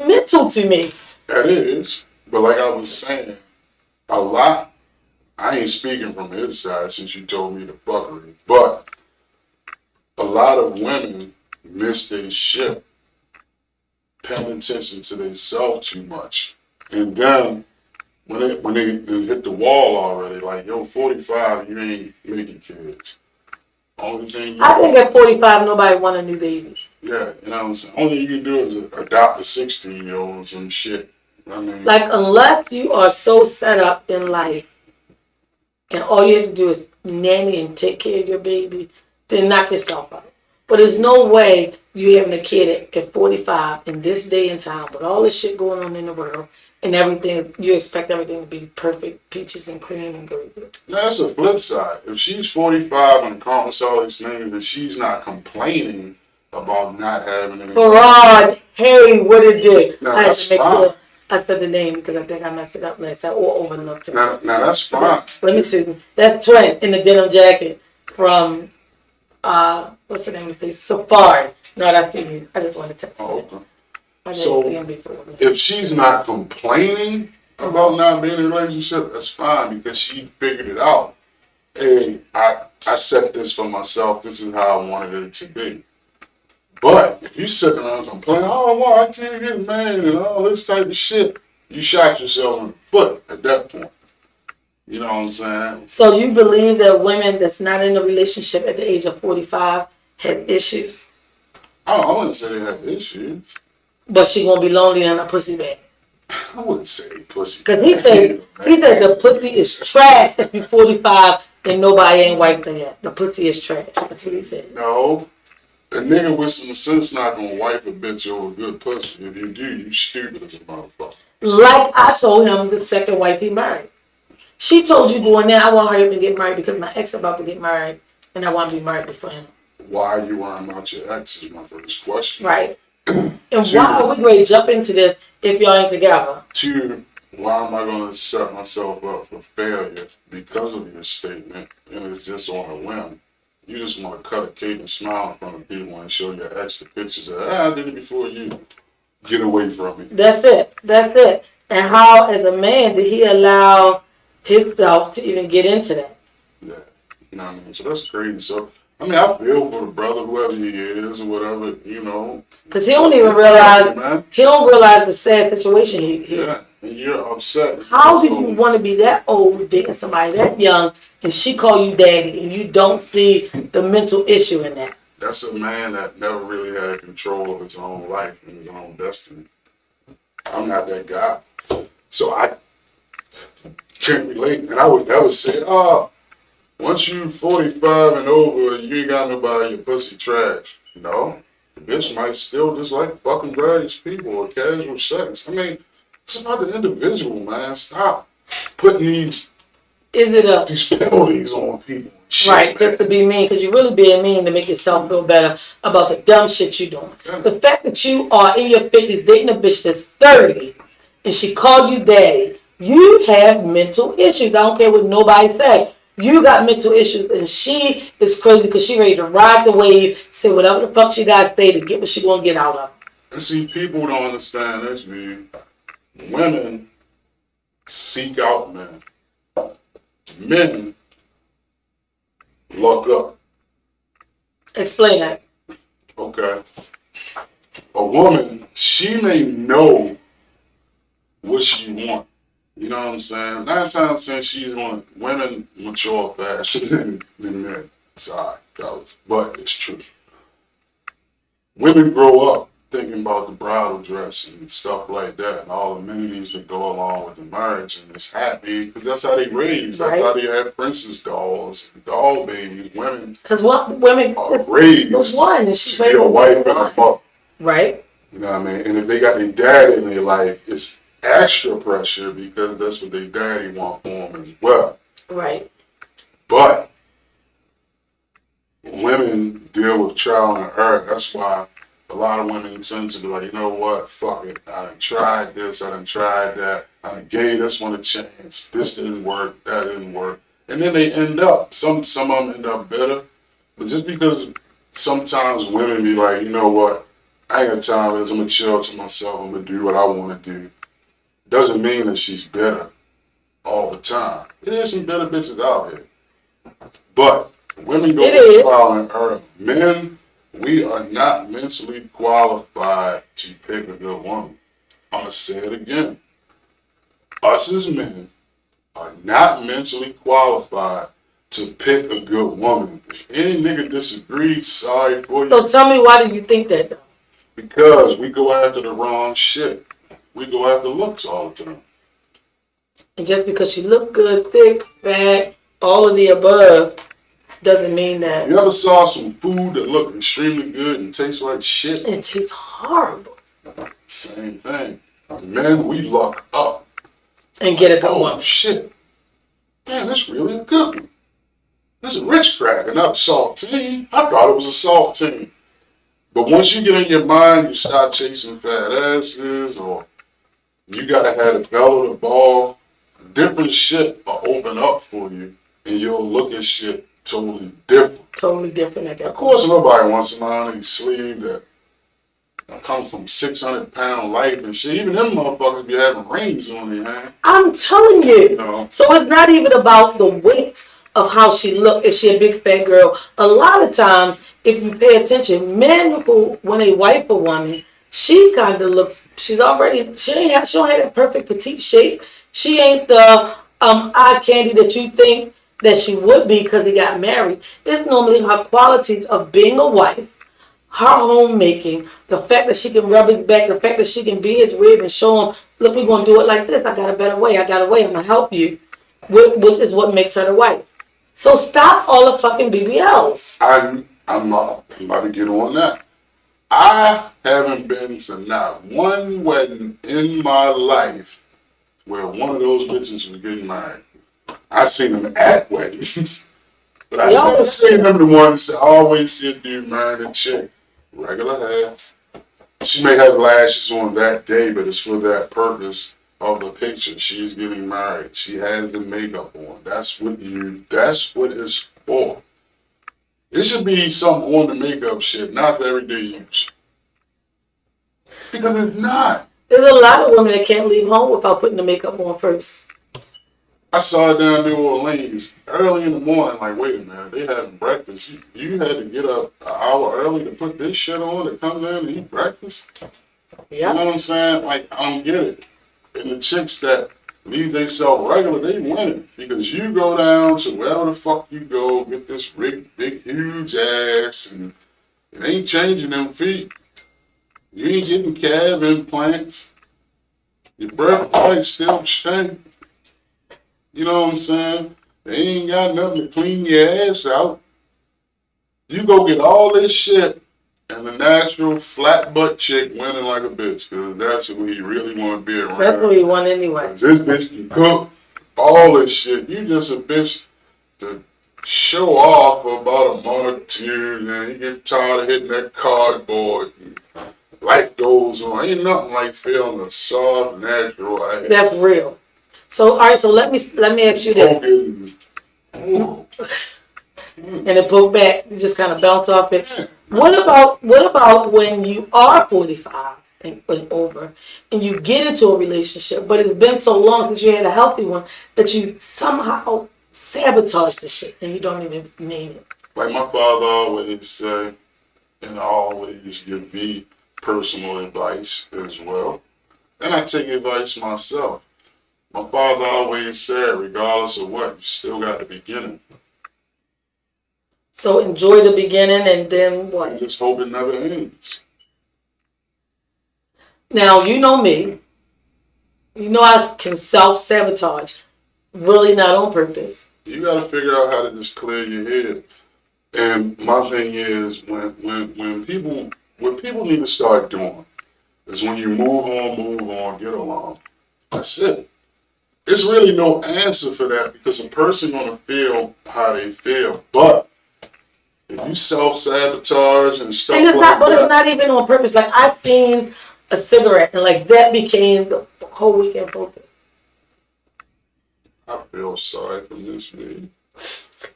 mental to me. That is. But like I was saying, a lot. I ain't speaking from his side since you told me to fuck with him. But a lot of women miss their shit, paying attention to themselves too much. And then when they hit the wall already, like, yo, 45, you ain't making kids. Only thing I think at 45, nobody want a new baby. Yeah, you know what I'm saying? Only thing you can do is adopt a 16-year-old or some shit. I mean, like, unless you are so set up in life, and all you have to do is nanny and take care of your baby, then knock yourself out. But there's no way you having a kid at 45 in this day and time with all this shit going on in the world and everything, you expect everything to be perfect, peaches and cream and gravy. Now, that's the flip side. If she's 45 and accomplished all these things and she's not complaining about not having any... Farad, hey, what it did. Now, I had to make fine. sure I said the name because I think I messed it up last time or overlooked it. Now that's fine. Let me see. That's Twin in the denim jacket from, what's the name of the place? Safari. No, that's TV. I just wanted to text Oh, it. okay. I didn't So, see him before. if she's not complaining about not being in a relationship, that's fine because she figured it out. Hey, I set this for myself. This is how I wanted it to be. But if you sit around complaining, oh, well, I can't get married and all this type of shit, you shot yourself in the foot at that point. You know what I'm saying? So you believe that women that's not in a relationship at the age of 45 had issues? I wouldn't say they have issues. But she gonna be lonely in a pussy bag. I wouldn't say pussy. Cause he said the pussy is trash if you're 45 and nobody ain't wiped her yet. The pussy is trash. That's what he said. No. A nigga with some sense not gonna wipe a bitch over good pussy. If you do, you stupid as a motherfucker. Like I told him the second wife he married. She told you going there, I want her to get married because my ex about to get married and I want to be married before him. Why are you worrying about your ex is my first question. Right. And why are we going to jump into this if y'all ain't together? Two, why am I going to set myself up for failure because of your statement and it's just on a whim? You just want to cut a cake and smile in front of people and show your ex the pictures of, I did it before you. Get away from me. That's it. That's it. And how, as a man, did he allow himself to even get into that? Yeah. You know what I mean? So that's crazy. So, I mean, I feel for the brother, whoever he is or whatever, you know. Because he don't even realize, he don't realize the sad situation he Yeah, and you're upset. How do you want to be that old dating somebody that young and she call you daddy and you don't see the mental issue in that? That's a man that never really had control of his own life and his own destiny. I'm not that guy. So I can't relate. And I would never say, once you 45 and over, you ain't got nobody, your pussy trash. No. The bitch might still just like fucking various people or casual sex. I mean, it's about the individual, man. Stop putting these penalties on people. Shit, right, man. just to be mean, because you're really being mean to make yourself feel better about the dumb shit you're doing. Yeah. The fact that you are in your 50s dating a bitch that's 30 and she called you daddy, you have mental issues. I don't care what nobody say. You got mental issues and she is crazy because she ready to ride the wave, say whatever the fuck she got to say to get what she gonna get out of. And see, people don't understand this, man. Women seek out men. Men look up. Explain that. Okay. A woman, she may know what she wants. You know what I'm saying? 9 times since she's on, women mature faster than men. Sorry, fellas, but it's true. Women grow up thinking about the bridal dress and stuff like that and all the amenities that go along with the marriage, and it's happy because that's how they raise. That's how they have princess dolls, doll babies. Women, because what women are raised the one and she's to be a wife and a mother. Right. You know what I mean? And if they got their dad in their life, it's extra pressure because that's what their daddy want for them as well. Right. But women deal with trial and error. That's why a lot of women tend to be like, you know what, fuck it. I done tried this, I done tried that. I done gave this one a chance. This didn't work, that didn't work. And then they end up, some of them end up bitter. But just because sometimes women be like, you know what, I ain't got time for this, I'm gonna chill to myself, I'm gonna do what I wanna do. Doesn't mean that she's bitter all the time. There's some bitter bitches out here. But women go through trial and error. Men, we are not mentally qualified to pick a good woman. I'm going to say it again. Us as men are not mentally qualified to pick a good woman. If any nigga disagrees, sorry for you. So tell me, why do you think that though? Because we go after the wrong shit. We go after looks all the time. And just because she look good, thick, fat, all of the above, doesn't mean that. You ever saw some food that looked extremely good and tastes like shit? And it tastes horrible. Same thing. Men, we luck up. And get a good one. one. Shit. Damn, that's really a good one. This is rich cracker, not saltine. I thought it was a saltine. But once you get in your mind, you start chasing fat asses, or you gotta have the bell of the ball. Different shit will open up for you, and you'll look at shit totally different. Totally different at that Of course, nobody wants a man on his sleeve that comes from 600-pound life and shit. Even them motherfuckers be having rings on their hand. I'm telling you. No. So it's not even about the weight of how she look. If she a big fat girl, a lot of times, if you pay attention, men who, when they wife a woman, she kind of looks. She don't have that perfect petite shape. She ain't the eye candy that you think that she would be because he got married. It's normally her qualities of being a wife, her homemaking, the fact that she can rub his back, the fact that she can be his rib and show him, look, we're going to do it like this. I got a better way. I got a way. I'm going to help you, which is what makes her the wife. So stop all the fucking BBLs. I'm about to get on that. I haven't been to not one wedding in my life where one of those bitches was getting married. I seen them at weddings, but I never seen them the ones that always see a dude marrying a chick. Regular hair. She may have lashes on that day, but it's for that purpose of the picture. She's getting married. She has the makeup on. That's what it's for. It should be something on the makeup shit, not for everyday use. Because it's not. There's a lot of women that can't leave home without putting the makeup on first. I saw it down in New Orleans early in the morning. Like, wait a minute, they having breakfast. You had to get up an hour early to put this shit on to come down and eat breakfast. Yeah. You know what I'm saying? Like, I don't get it. And the chicks that leave themselves regular, they win. Because you go down to wherever the fuck you go, get this big, huge ass, and it ain't changing them feet. You ain't getting calf implants. Your breath might still stink. You know what I'm saying? They ain't got nothing to clean your ass out. You go get all this shit and the natural flat butt chick winning like a bitch, because that's who you really want to be around. That's who you want anyway. This bitch can cook all this shit. You just a bitch to show off for about a month or two, and then you get tired of hitting that cardboard. And life goes on. Ain't nothing like feeling a soft, natural ass. That's real. So all right, so let me ask you this. And it pulled back, you just kind of bounce off it. What about when you are 45 and over and you get into a relationship, but it's been so long since you had a healthy one that you somehow sabotage the shit and you don't even mean it? Like my father always say, and I always give me personal advice as well. And I take advice myself. My father always said, regardless of what, you still got the beginning. So enjoy the beginning and then what? And just hope it never ends. Now, you know me. You know I can self-sabotage. Really not on purpose. You got to figure out how to just clear your head. And my thing is, when people, what people need to start doing is when you move on, get along. That's it. It's really no answer for that, because a person gonna feel how they feel. But if you self-sabotage and stuff and it's like but that, it's not even on purpose. Like I seen a cigarette and like that became the whole weekend focus. I feel sorry for Miss B.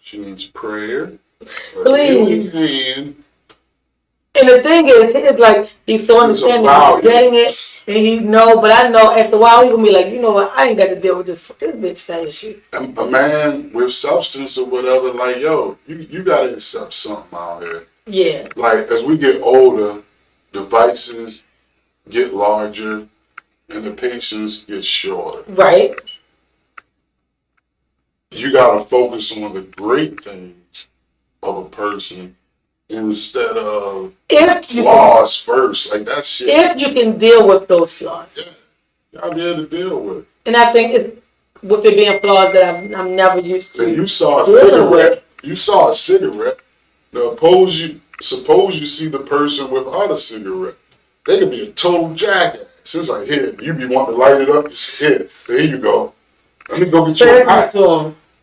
She needs prayer. Please. Hand. And the thing is, it's like he's so understanding, he's getting it, and he know. But I know after a while he gonna be like, you know what? I ain't got to deal with this bitch that issue. A man with substance or whatever, like yo, you gotta accept something out here. Yeah. Like as we get older, devices get larger, and the patience gets shorter. Right. You gotta focus on the great things of a person instead of flaws first. Like that shit. If you can deal with those flaws. Yeah. You gotta be able to deal with it. And I think it's with it being flaws that I'm never used to. And you saw a cigarette. You saw a cigarette. Now suppose you see the person without a cigarette. They could be a total jackass. It's like, here, you be wanting to light it up. Here, there you go. Let me go get you a hot.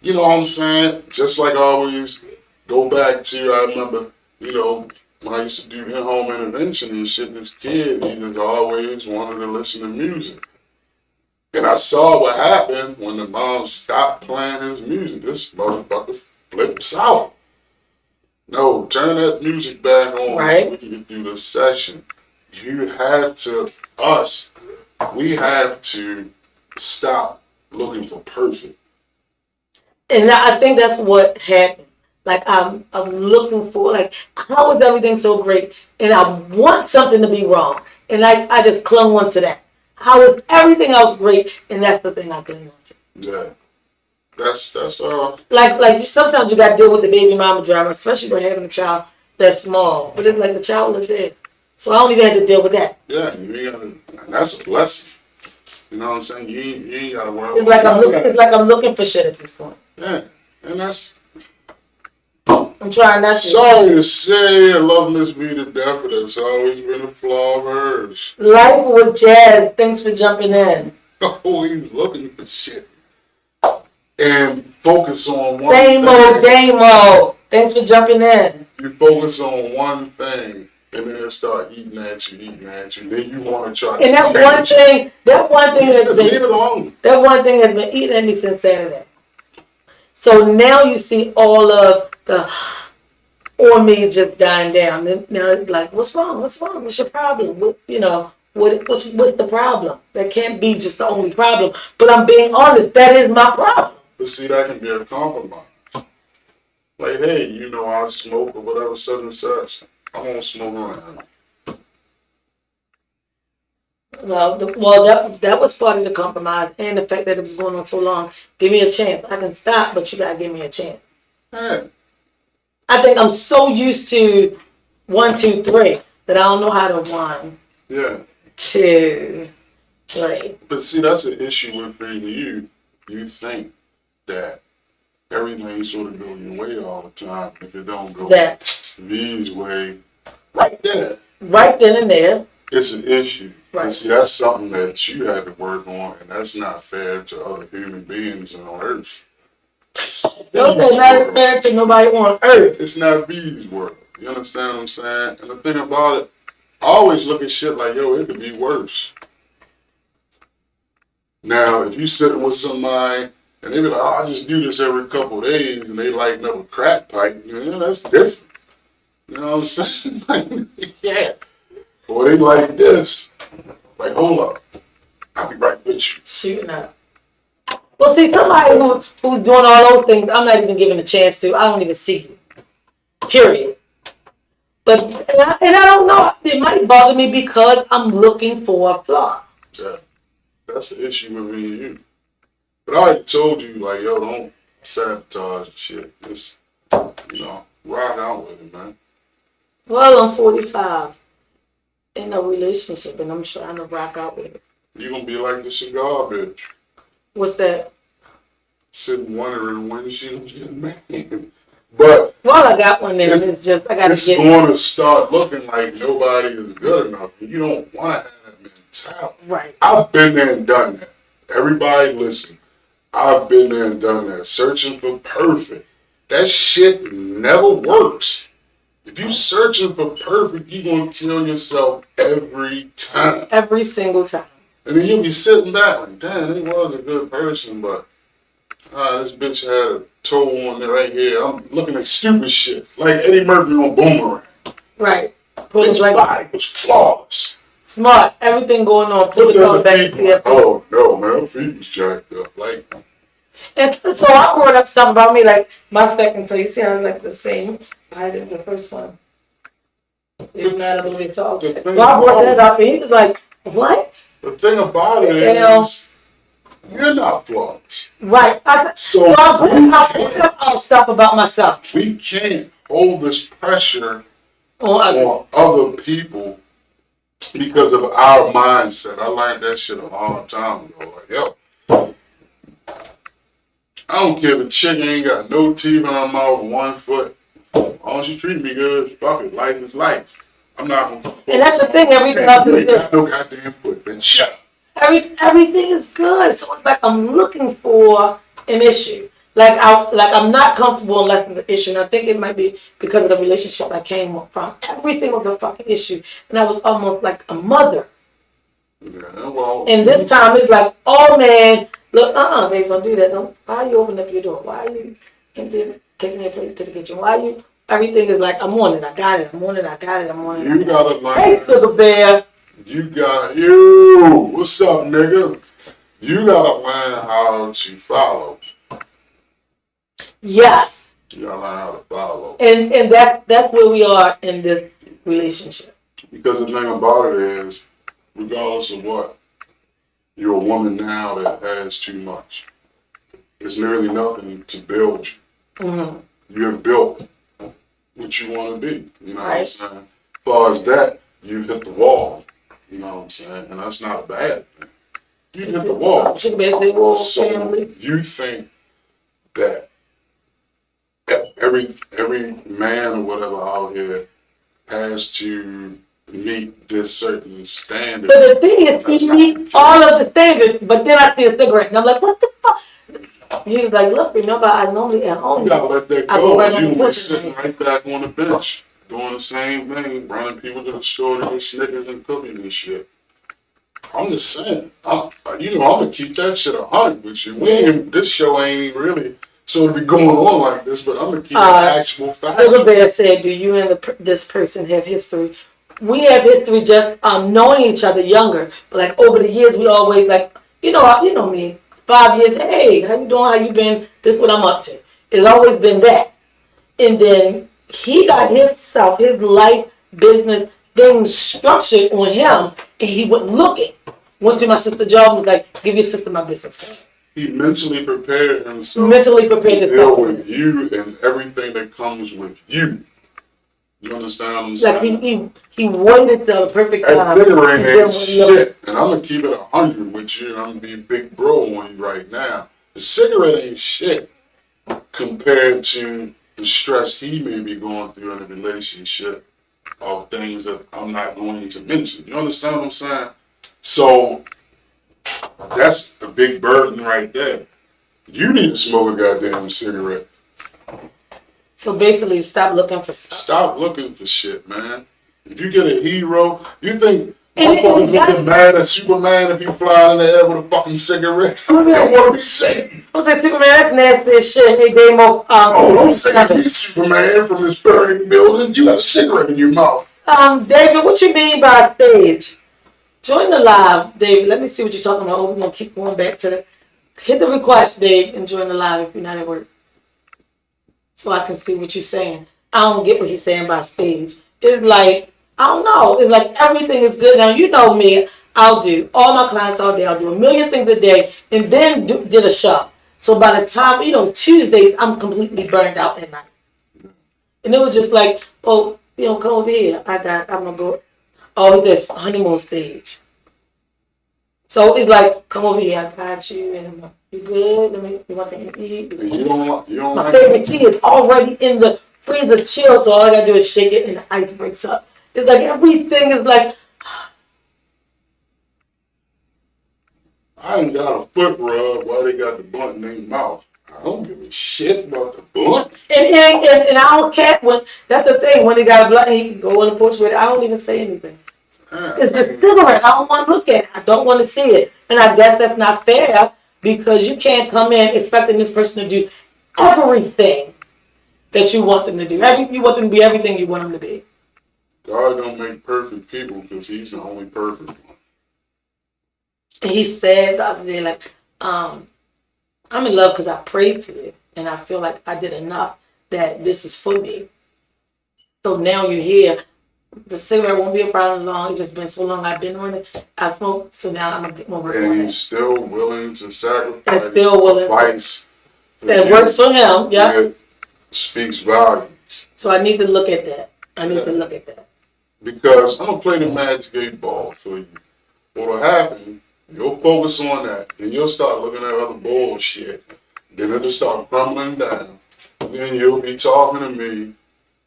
You know what I'm saying? Just like I always go back to, I remember, you know, when I used to do in-home intervention and shit, this kid, he just always wanted to listen to music. And I saw what happened when the mom stopped playing his music. This motherfucker flips out. No, turn that music back on. Right. So we can get through this session. You have to, we have to stop looking for perfect. And I think that's what happened. Like I'm looking for, like, how is everything so great? And I want something to be wrong. And I just clung on to that. How is everything else great? And that's the thing I couldn't want. Yeah. That's Like sometimes you got to deal with the baby mama drama, especially when having a child that's small. But it's like the child lives there, so I don't even have to deal with that. yeah. You ain't gotta, and that's a blessing. You know what I'm saying? You ain't gotta worry. It's like I'm looking for shit at this point. Yeah, and that's. I'm trying not to. Sorry to say, I love Miss V to death, but that's always been a flaw of hers. Life with Jazz. Thanks for jumping in. Always looking for shit. And focus on one Damo, thing. Damo. Thanks for jumping in. You focus on one thing, and then it start eating at you. Then you want to try. And that one thing has leave it alone. That one thing has been eating at me since Saturday. So now you see all of the or me just dying down. Now it's like, what's wrong? What's wrong? What's your problem? What's the problem? That can't be just the only problem. But I'm being honest. That is my problem. But see, that can be a compromise. Like, hey, you know, I smoke or whatever, such and such. I won't smoke around. Well, that was part of the compromise, and the fact that it was going on so long. Give me a chance. I can stop, but you gotta give me a chance. Hey. I think I'm so used to 1, 2, 3 that I don't know how to 1, Yeah. 2, 3. But see, that's an issue with you. You think that everything sort of goes your way all the time. If it don't go V's way, right there. Right then and there. It's an issue. Right. And see, that's something that you had to work on, and that's not fair to other human beings on Earth. Those are not fair to nobody on Earth. It's not V's world. You understand what I'm saying? And the thing about it, I always look at shit like, yo, it could be worse. Now, if you sitting with somebody and they be like, oh, I just do this every couple of days, and they lighten up a crack pipe, that's different. You know what I'm saying? Like, yeah. Or they like this. Like, hold up. I'll be right with you. Shooting up. Well, see, somebody who's doing all those things, I'm not even giving a chance to. I don't even see you. Period. But, and I don't know. It might bother me because I'm looking for a flaw. Yeah. That's the issue with me and you. But I already told you, like, yo, don't sabotage shit. Just, rock out with it, man. Well, I'm 45. In a relationship, and I'm trying to rock out with it. You're going to be like the cigar bitch. What's that? Sitting wondering when she will get a man. But I got one there. It's just I got to get. It's going to start looking like nobody is good enough. You don't want to have that mentality. Right. I've been there and done that. Everybody listen. I've been there and done that. Searching for perfect. That shit never works. If you're searching for perfect, you're going to kill yourself every time. Every single time. And then you'll be sitting back like, damn, he was a good person, but this bitch had a toe on there right here. I'm looking at stupid shit. Like Eddie Murphy on Boomerang. Right. His body was flawless. Smart. Everything going on. Put it all back to CFP. Oh, no, man. Her feet was jacked up. Like, and so I brought up stuff about me, like my second toe. You see, I was like the same height as the first one. If not, I'm really tall. So I brought that up, and he was like, "What?" The thing about it is, you're not flawless. Right. So I brought up stuff about myself. We can't hold this pressure on other people because of our mindset. I learned that shit a long time ago. Like, yo. I don't care if a chick ain't got no teeth in her mouth, 1 foot. As long as she treat me good, fuck it. Life is life. I'm not gonna. And that's the thing. Everything else is good. No goddamn foot. Then shut up. Everything is good. So it's like I'm looking for an issue. Like I'm not comfortable unless there's an issue. And I think it might be because of the relationship I came from. Everything was a fucking issue, and I was almost like a mother. Yeah, well. And this time it's like, oh man. Look, babe, don't do that. Why are you opening up your door? Why are you taking your plate to the kitchen? Why are you? Everything is like, I'm on it. I got it. I'm on it. I got it. I'm on it. You gotta learn. Hey, sugar bear. What's up, nigga? You gotta learn how to follow. Yes. You gotta learn how to follow. And that's where we are in this relationship. Because the thing about it is, regardless of what, you're a woman now that has too much. it's nearly nothing to build you. You have built what you want to be. You know what I'm saying? As far as that, you hit the wall. You know what I'm saying? And that's not a bad thing. You hit the wall. So you think that every man or whatever out here has to meet this certain standard. But the thing is, he meet all of the standards, but then I see a cigarette, and I'm like, what the fuck? He was like, look, remember, I normally at home. You gotta let that go. You be sitting right back on the bench, doing the same thing, running people to the store to get Snickers and cookies and shit. I'm just saying, I'm gonna keep that shit 100 with you. This show ain't really so to be going on like this, but I'm gonna keep an actual fact. Sugar Bear said, do you and this person have history? We have history just knowing each other younger, but like over the years, we always like, you know me, 5 years, hey, how you doing, how you been, this is what I'm up to. It's always been that. And then he got his life, business, things structured on him, and he wasn't looking. Went to my sister job and was like, give your sister my business. He mentally prepared himself to deal with you and everything that comes with you. You understand what I'm saying? Like he waited till the perfect time. That nigga ain't shit. And I'm gonna keep it 100 with you, and I'm gonna be big bro on you right now. The cigarette ain't shit compared to the stress he may be going through in a relationship of things that I'm not going to mention. You understand what I'm saying? So that's a big burden right there. You need to smoke a goddamn cigarette. So basically, stop looking for stuff. Stop looking for shit, man. If you get a hero, you think motherfuckers looking mad at Superman if you fly in the air with a fucking cigarette? You don't want to be safe. I said, Superman, that's nasty as shit. He gave him don't say he's Superman from his burning building. You got a cigarette in your mouth. David, what you mean by stage? Join the live, David. Let me see what you're talking about. We're going to keep going back to hit the request, Dave, and join the live if you're not at work. So I can see what you're saying. I don't get what he's saying by stage. It's like, I don't know. It's like everything is good. Now, you know me. I'll do all my clients all day. I'll do a million things a day and then did a show. So by the time, Tuesdays, I'm completely burned out at night. And it was just like, oh, come over here. I'm going to go. Oh, it's this honeymoon stage. So it's like, come over here. I got you. And you good? You want something to eat? You don't my favorite tea is already in the freezer chill, so all I got to do is shake it and the ice breaks up. It's like everything is like... I ain't got a foot rub while they got the blunt in their mouth. I don't give a shit about the blunt. And I don't care when... That's the thing. When they got a blunt, he can go on the porch with it. I don't even say anything. It's the cigarette. I don't want to look at it. I don't want to see it. And I guess that's not fair because you can't come in expecting this person to do everything that you want them to do. You want them to be everything you want them to be. God don't make perfect people because he's the only perfect one. And he said the other day, like, I'm in love because I prayed for you. And I feel like I did enough that this is for me. So now you're here. The cigarette won't be a problem long. It's just been so long I've been on it. I smoke, so now I'm going to get more work on it. And he's still willing to sacrifice. And still willing. That works for him, yeah. It speaks volumes. So I need to look at that. Because I'm going to play the magic 8 ball for you. What'll happen, you'll focus on that. Then you'll start looking at other bullshit. Then it'll start crumbling down. Then you'll be talking to me,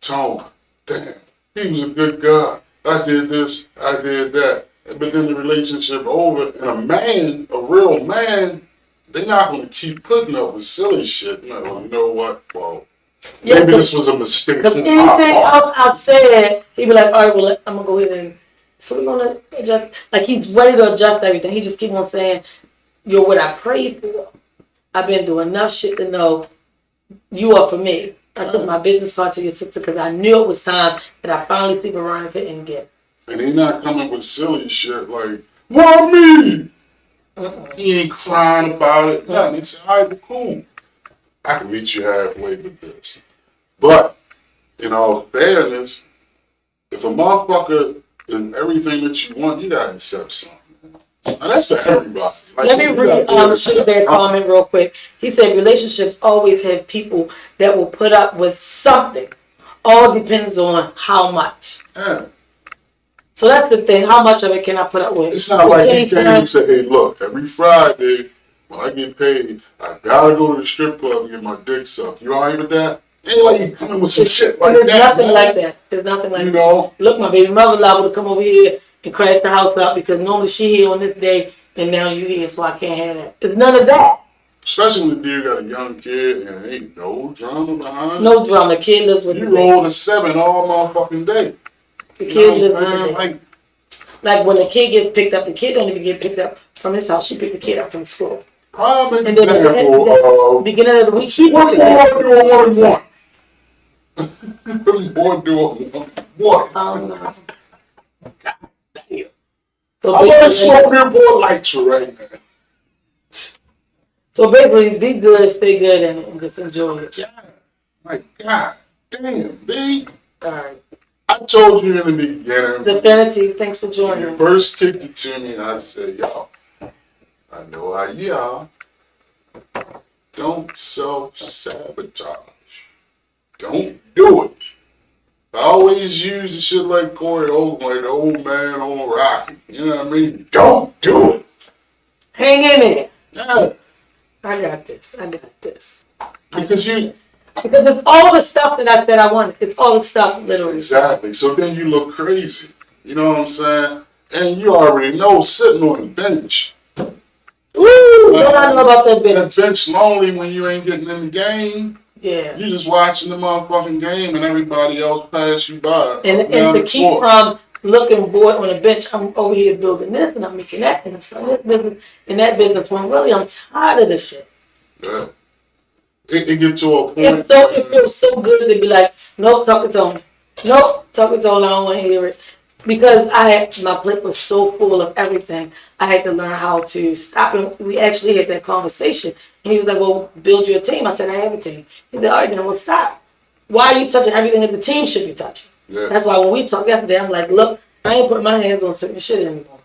Tone, damn. He was a good guy. I did this, I did that. But then the relationship over, and a real man, they're not going to keep putting up with silly shit. No, you know what? Well, maybe this was a mistake. Because anything else I said, he'd be like, all right, well, I'm going to go ahead and... So we're going to adjust. Like, he's ready to adjust everything. He just keep on saying, you're what I prayed for. I've been through enough shit to know you are for me. I took my business card to your sister because I knew it was time that I finally see Veronica and get. And he's not coming with silly shit like, why me? He ain't crying about it. Nothing. He said, all right, cool. I can meet you halfway with this. But, in all fairness, if a motherfucker is everything that you want, you gotta accept something. Now that's for everybody. Like, Let me read Sugar Bear comment real quick. He said relationships always have people that will put up with something. All depends on how much. Yeah. So that's the thing. How much of it can I put up with? It's not like you came and said, hey, look, every Friday when I get paid, I gotta go to the strip club and get my dick sucked. You alright with that? Ain't like you coming with some shit like There's that. There's nothing man. like that. There's nothing like you that. know? Look, my baby mother liable to come over here and crash the house up because normally she here on this day and now you here, so I can't have that. There's none of that. Especially when you got a young kid and ain't no drama behind No drama. The kid lives with you. the You roll a 7 all motherfucking day. The kid lives with the like when the kid gets picked up, the kid don't even get picked up from his house. She picked the kid up from school. Prime And then at the beginning of the week, he what more do a woman want? What more do a woman want? So I want to show them more lights right now. So basically, be good, stay good, and just enjoy it. Yeah. My God damn, B. All right. I told you in the beginning. Definity, thanks for When joining. you first kicked it to me, I said, yo, I know how y'all. Don't self-sabotage. Don't do it. I always use the shit like Corey Oldman, like the old man on Rocky. You know what I mean? Don't do it. Hang in there. Yeah. I got this. I got this. Because you... Because it's all the stuff that I said I wanted. It's all the stuff, literally. Exactly. So then you look crazy. You know what I'm saying? And you already know sitting on the bench. Ooh, what I know about that bench? That bench lonely when you ain't getting in the game. Yeah. You just watching the motherfucking game and everybody else pass you by. And to keep from looking bored on the bench, I'm over here building this and I'm making that and I'm starting this business and that business when really I'm tired of this shit. Yeah. It get to a point. It feels so good to be like, nope, talk it on. Nope, talk it on. I don't want to hear it. Because my plate was so full of everything. I had to learn how to stop. And we actually had that conversation. And he was like, well, build your team. I said, I have a team. He said, all right, then we'll stop. Why are you touching everything that the team should be touching? Yeah. That's why when we talked yesterday, I'm like, look, I ain't putting my hands on certain shit anymore.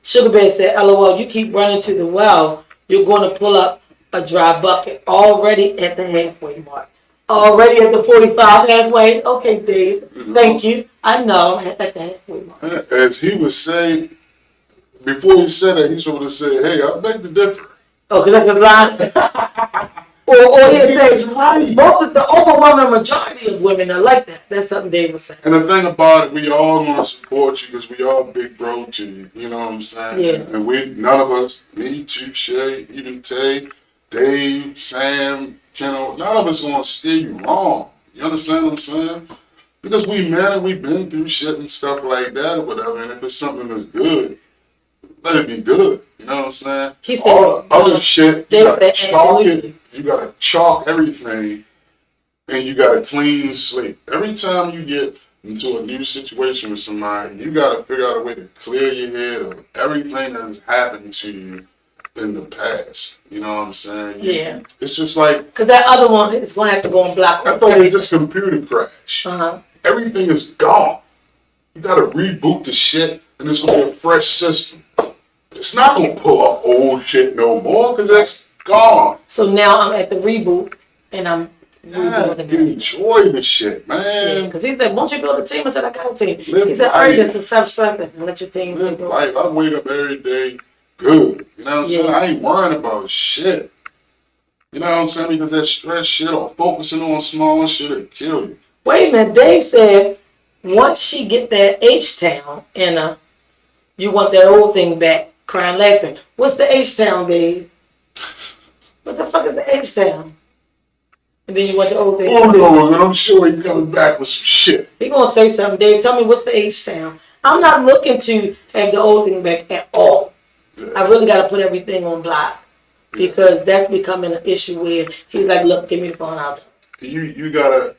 Sugar Bear said, LOL, you keep running to the well, you're going to pull up a dry bucket already at the halfway mark. Already at the 45 halfway. Okay, Dave. Mm-hmm. Thank you. I know I'm at the halfway mark. As he was saying, before he said that, he should have said, hey, I beg to differ. Oh, because that's a line. or he says, most of the overwhelming majority of women are like that. That's something Dave was saying. And the thing about it, we all want to support you because we all big bro to you. You know what I'm saying? Yeah. And none of us, me, Chief Shay, even Tay, Dave, Sam, none of us want to steer you wrong. You understand what I'm saying? Because we men and we've been through shit and stuff like that or whatever. And if it's something that's good, let it be good. You know what I'm saying? He said, all the other shit, you gotta chalk it. You gotta chalk everything, and you gotta clean slate. Every time you get into a new situation with somebody, you gotta figure out a way to clear your head of everything that has happened to you in the past. You know what I'm saying? Yeah. It's just like... Because that other one is going to have to go on block. That's like just computer crash. Uh-huh. Everything is gone. You got to reboot the shit, and it's going to be a fresh system. It's not going to pull up old shit no more, because that's gone. So now I'm at the reboot, and I'm enjoy the shit, man. Yeah, because he said, won't you build a team? I said, I got a team. He said, all right, just stop stressing and let your team live life. I wake up every day good. You know what I'm saying? I ain't worrying about shit. You know what I'm saying? Because that stress shit or focusing on small shit will kill you. Wait a minute. Dave said once she get that H-Town and you want that old thing back, crying, laughing. What's the H-Town, Dave? What the fuck is the H-Town? And then you want the old thing. Oh no, and I'm sure he's coming back with some shit. He gonna say something, Dave. Tell me what's the H-Town? I'm not looking to have the old thing back at all. Yeah. I really got to put everything on block because that's becoming an issue where he's like, look, give me the phone out. You gotta,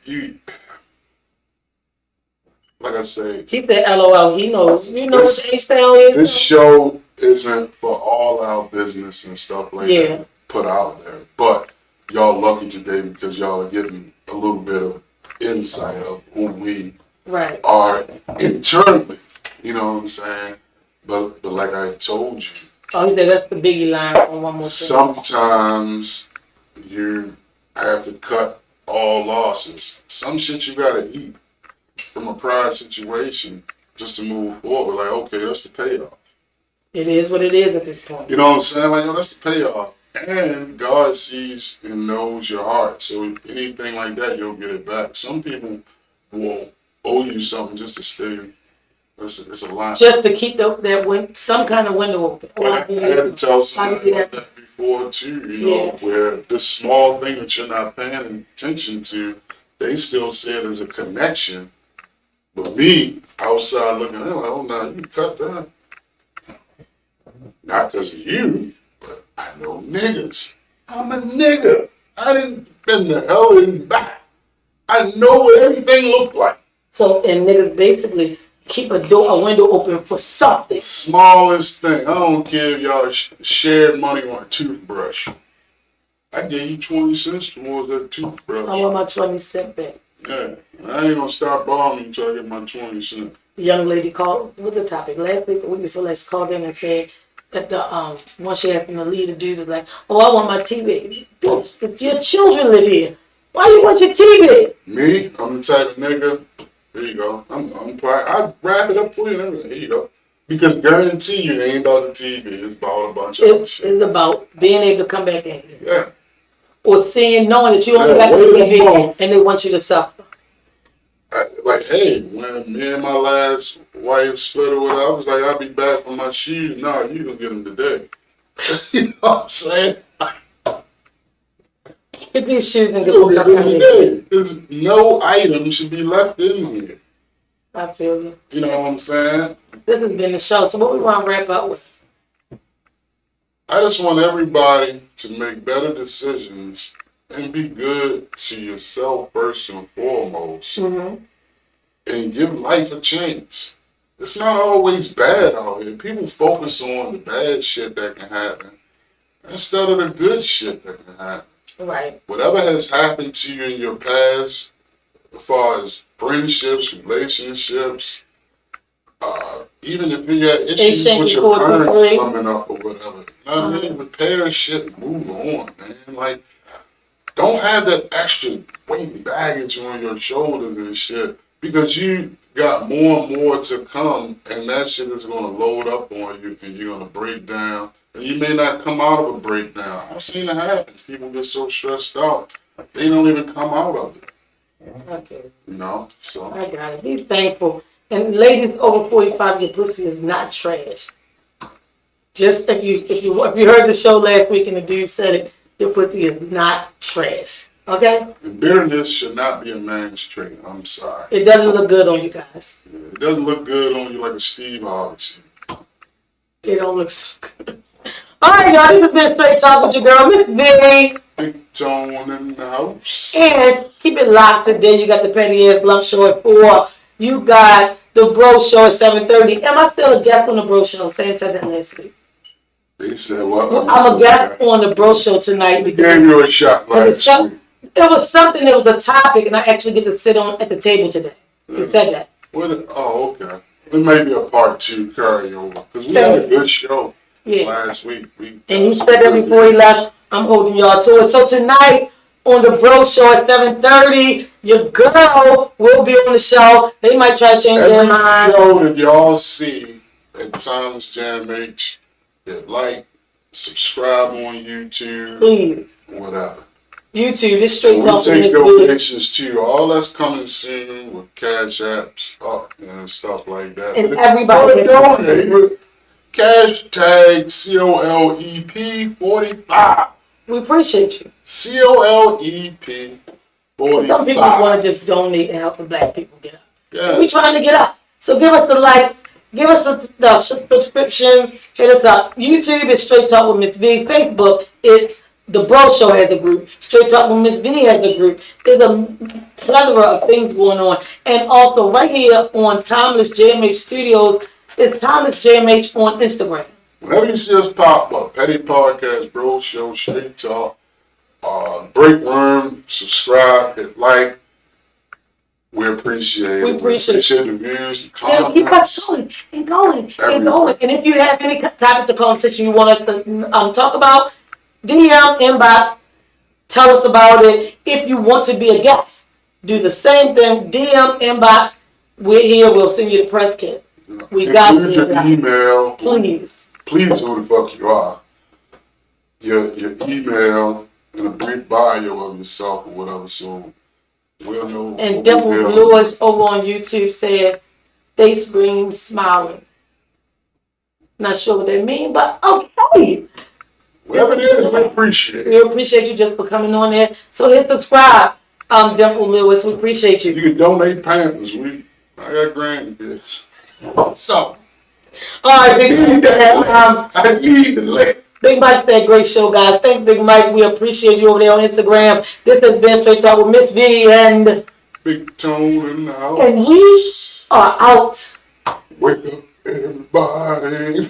like I say. He said, LOL, he knows. You know what H-Town is? This show isn't for all our business and stuff like that put out there. But y'all lucky today because y'all are getting a little bit of insight of who we are internally. You know what I'm saying? But like I told you, Oh, he said that's the biggie line on one more thing. sometimes you have to cut all losses. Some shit you gotta eat from a prior situation just to move forward. Like, okay, that's the payoff. It is what it is at this point. You know what I'm saying? Like, yo, that's the payoff. And God sees and knows your heart. So anything like that, you'll get it back. Some people will owe you something just to stay. It's a line. Just to keep some kind of window open. I had to tell somebody about that before too, you know, where this small thing that you're not paying attention to, they still see it as a connection. But me, outside looking at it, like, oh no, you cut that. Not because of you, but I know niggas. I'm a nigga. I didn't been the hell and back. I know what everything looked like. So, and niggas basically keep a window open for something. Smallest thing. I don't care if y'all shared money on a toothbrush. I gave you 20 cents towards that toothbrush. I want my 20 cents back. Yeah, I ain't gonna stop bothering you until I get my 20 cents. The young lady called, what's the topic? Last week, the week before last, called in and said that the one she asked him to lead, the dude was like, oh, I want my TV. Bitch, if your children live here, why you want your TV? Me? I'm the type of nigga. Here you go. I wrap it up for you and everything. Here you go. Because guarantee you, it ain't about the TV. It's about a bunch of other shit. It's about being able to come back in here. Yeah. Or knowing that you only got the TV and they want you to suffer. Like, hey, when me and my last wife split or whatever, I was like, I'll be back for my shoes. Nah, you gonna get them today. You know what I'm saying? Get these shoes and get You them gonna get them today. There's no item should be left in here. I feel you. You know what I'm saying? This has been the show. So what we want to wrap up with? I just want everybody to make better decisions and be good to yourself first and foremost. Mm-hmm. And give life a chance. It's not always bad out here. People focus on the bad shit that can happen instead of the good shit that can happen. Right. Whatever has happened to you in your past, as far as friendships, relationships, even if you got issues with your parents coming up or whatever, you know what I mean? Repair shit and move on, man. Like, don't have that extra weight and baggage on your shoulders and shit, because you got more and more to come, and that shit is going to load up on you, and you're going to break down, and you may not come out of a breakdown. I've seen it happen. People get so stressed out, they don't even come out of it. Okay. You know, so. I got it. Be thankful. And ladies over 45, your pussy is not trash. Just if you heard the show last week and the dude said it, your pussy is not trash. Okay? And bitterness should not be a man's trait. I'm sorry. It doesn't look good on you guys. It doesn't look good on you like a Steve Harvey suit. It don't look so good. All right, y'all. This has been Straight Talk with your girl, Miss V. Big Tone in the house. And keep it locked today. You got the Petty Ass Lump Show at 4. You got the Bro Show at 7:30. Am I still a guest on the Bro Show? Said that last week. They said, well, I'm a guest on the Bro Show tonight. We gave you a shot last week. It was something that was a topic, and I actually get to sit on at the table today. They said that. Oh, okay. It may be a part 2 carryover, because we had a good show last week. And he said that before he left. I'm holding y'all to it. So tonight on the Bro Show at 7:30, your girl will be on the show. They might try to change their mind. Every show that y'all see at Thomas Jam H, hit like, subscribe on YouTube. Please. Whatever. YouTube, this Straight Talk with Miss V. We'll take donations too. All that's coming soon with Cash Apps up and stuff like that. And everybody donate with hashtag COLEP45. We appreciate you. COLEP45. Some people want to just donate and help the black people get up. Yeah. We're trying to get up. So give us the likes. Give us the subscriptions. Hit us up. YouTube is Straight Talk with Miss V. Facebook, it's The Bro Show has a group. Straight Talk with Miss V has a group. There's a plethora of things going on. And also right here on Timeless JMH Studios, it's Timeless JMH on Instagram. Whenever you see us pop up, Petty Podcast, Bro Show, Straight Talk, Break Room, subscribe, hit like. We appreciate We it. appreciate the views, the Yeah, keep us comments. going and going and Everything. going. And if you have any topics of conversation you want us to talk about, DM, inbox, tell us about it. If you want to be a guest, do the same thing. DM, inbox. We're here. We'll send you the press kit. We got Include you. your email. Please. Please, who the fuck you are. Your email and a brief bio of yourself or whatever, so we'll know. And what Dimple we're dealing Lewis over on YouTube said, face green smiling. Not sure what that means, but okay. Whatever it is, we appreciate it. We appreciate you just for coming on there. So hit subscribe, Dimple Lewis. We appreciate you. You can donate Pampers. I got grandkids. So. All right, Big Mike. I need the link. Big Mike's that great show, guys. Thanks, Big Mike. We appreciate you over there on Instagram. This has been Straight Talk with Miss V and Big Tone in the house. And we are out. Wake up, everybody.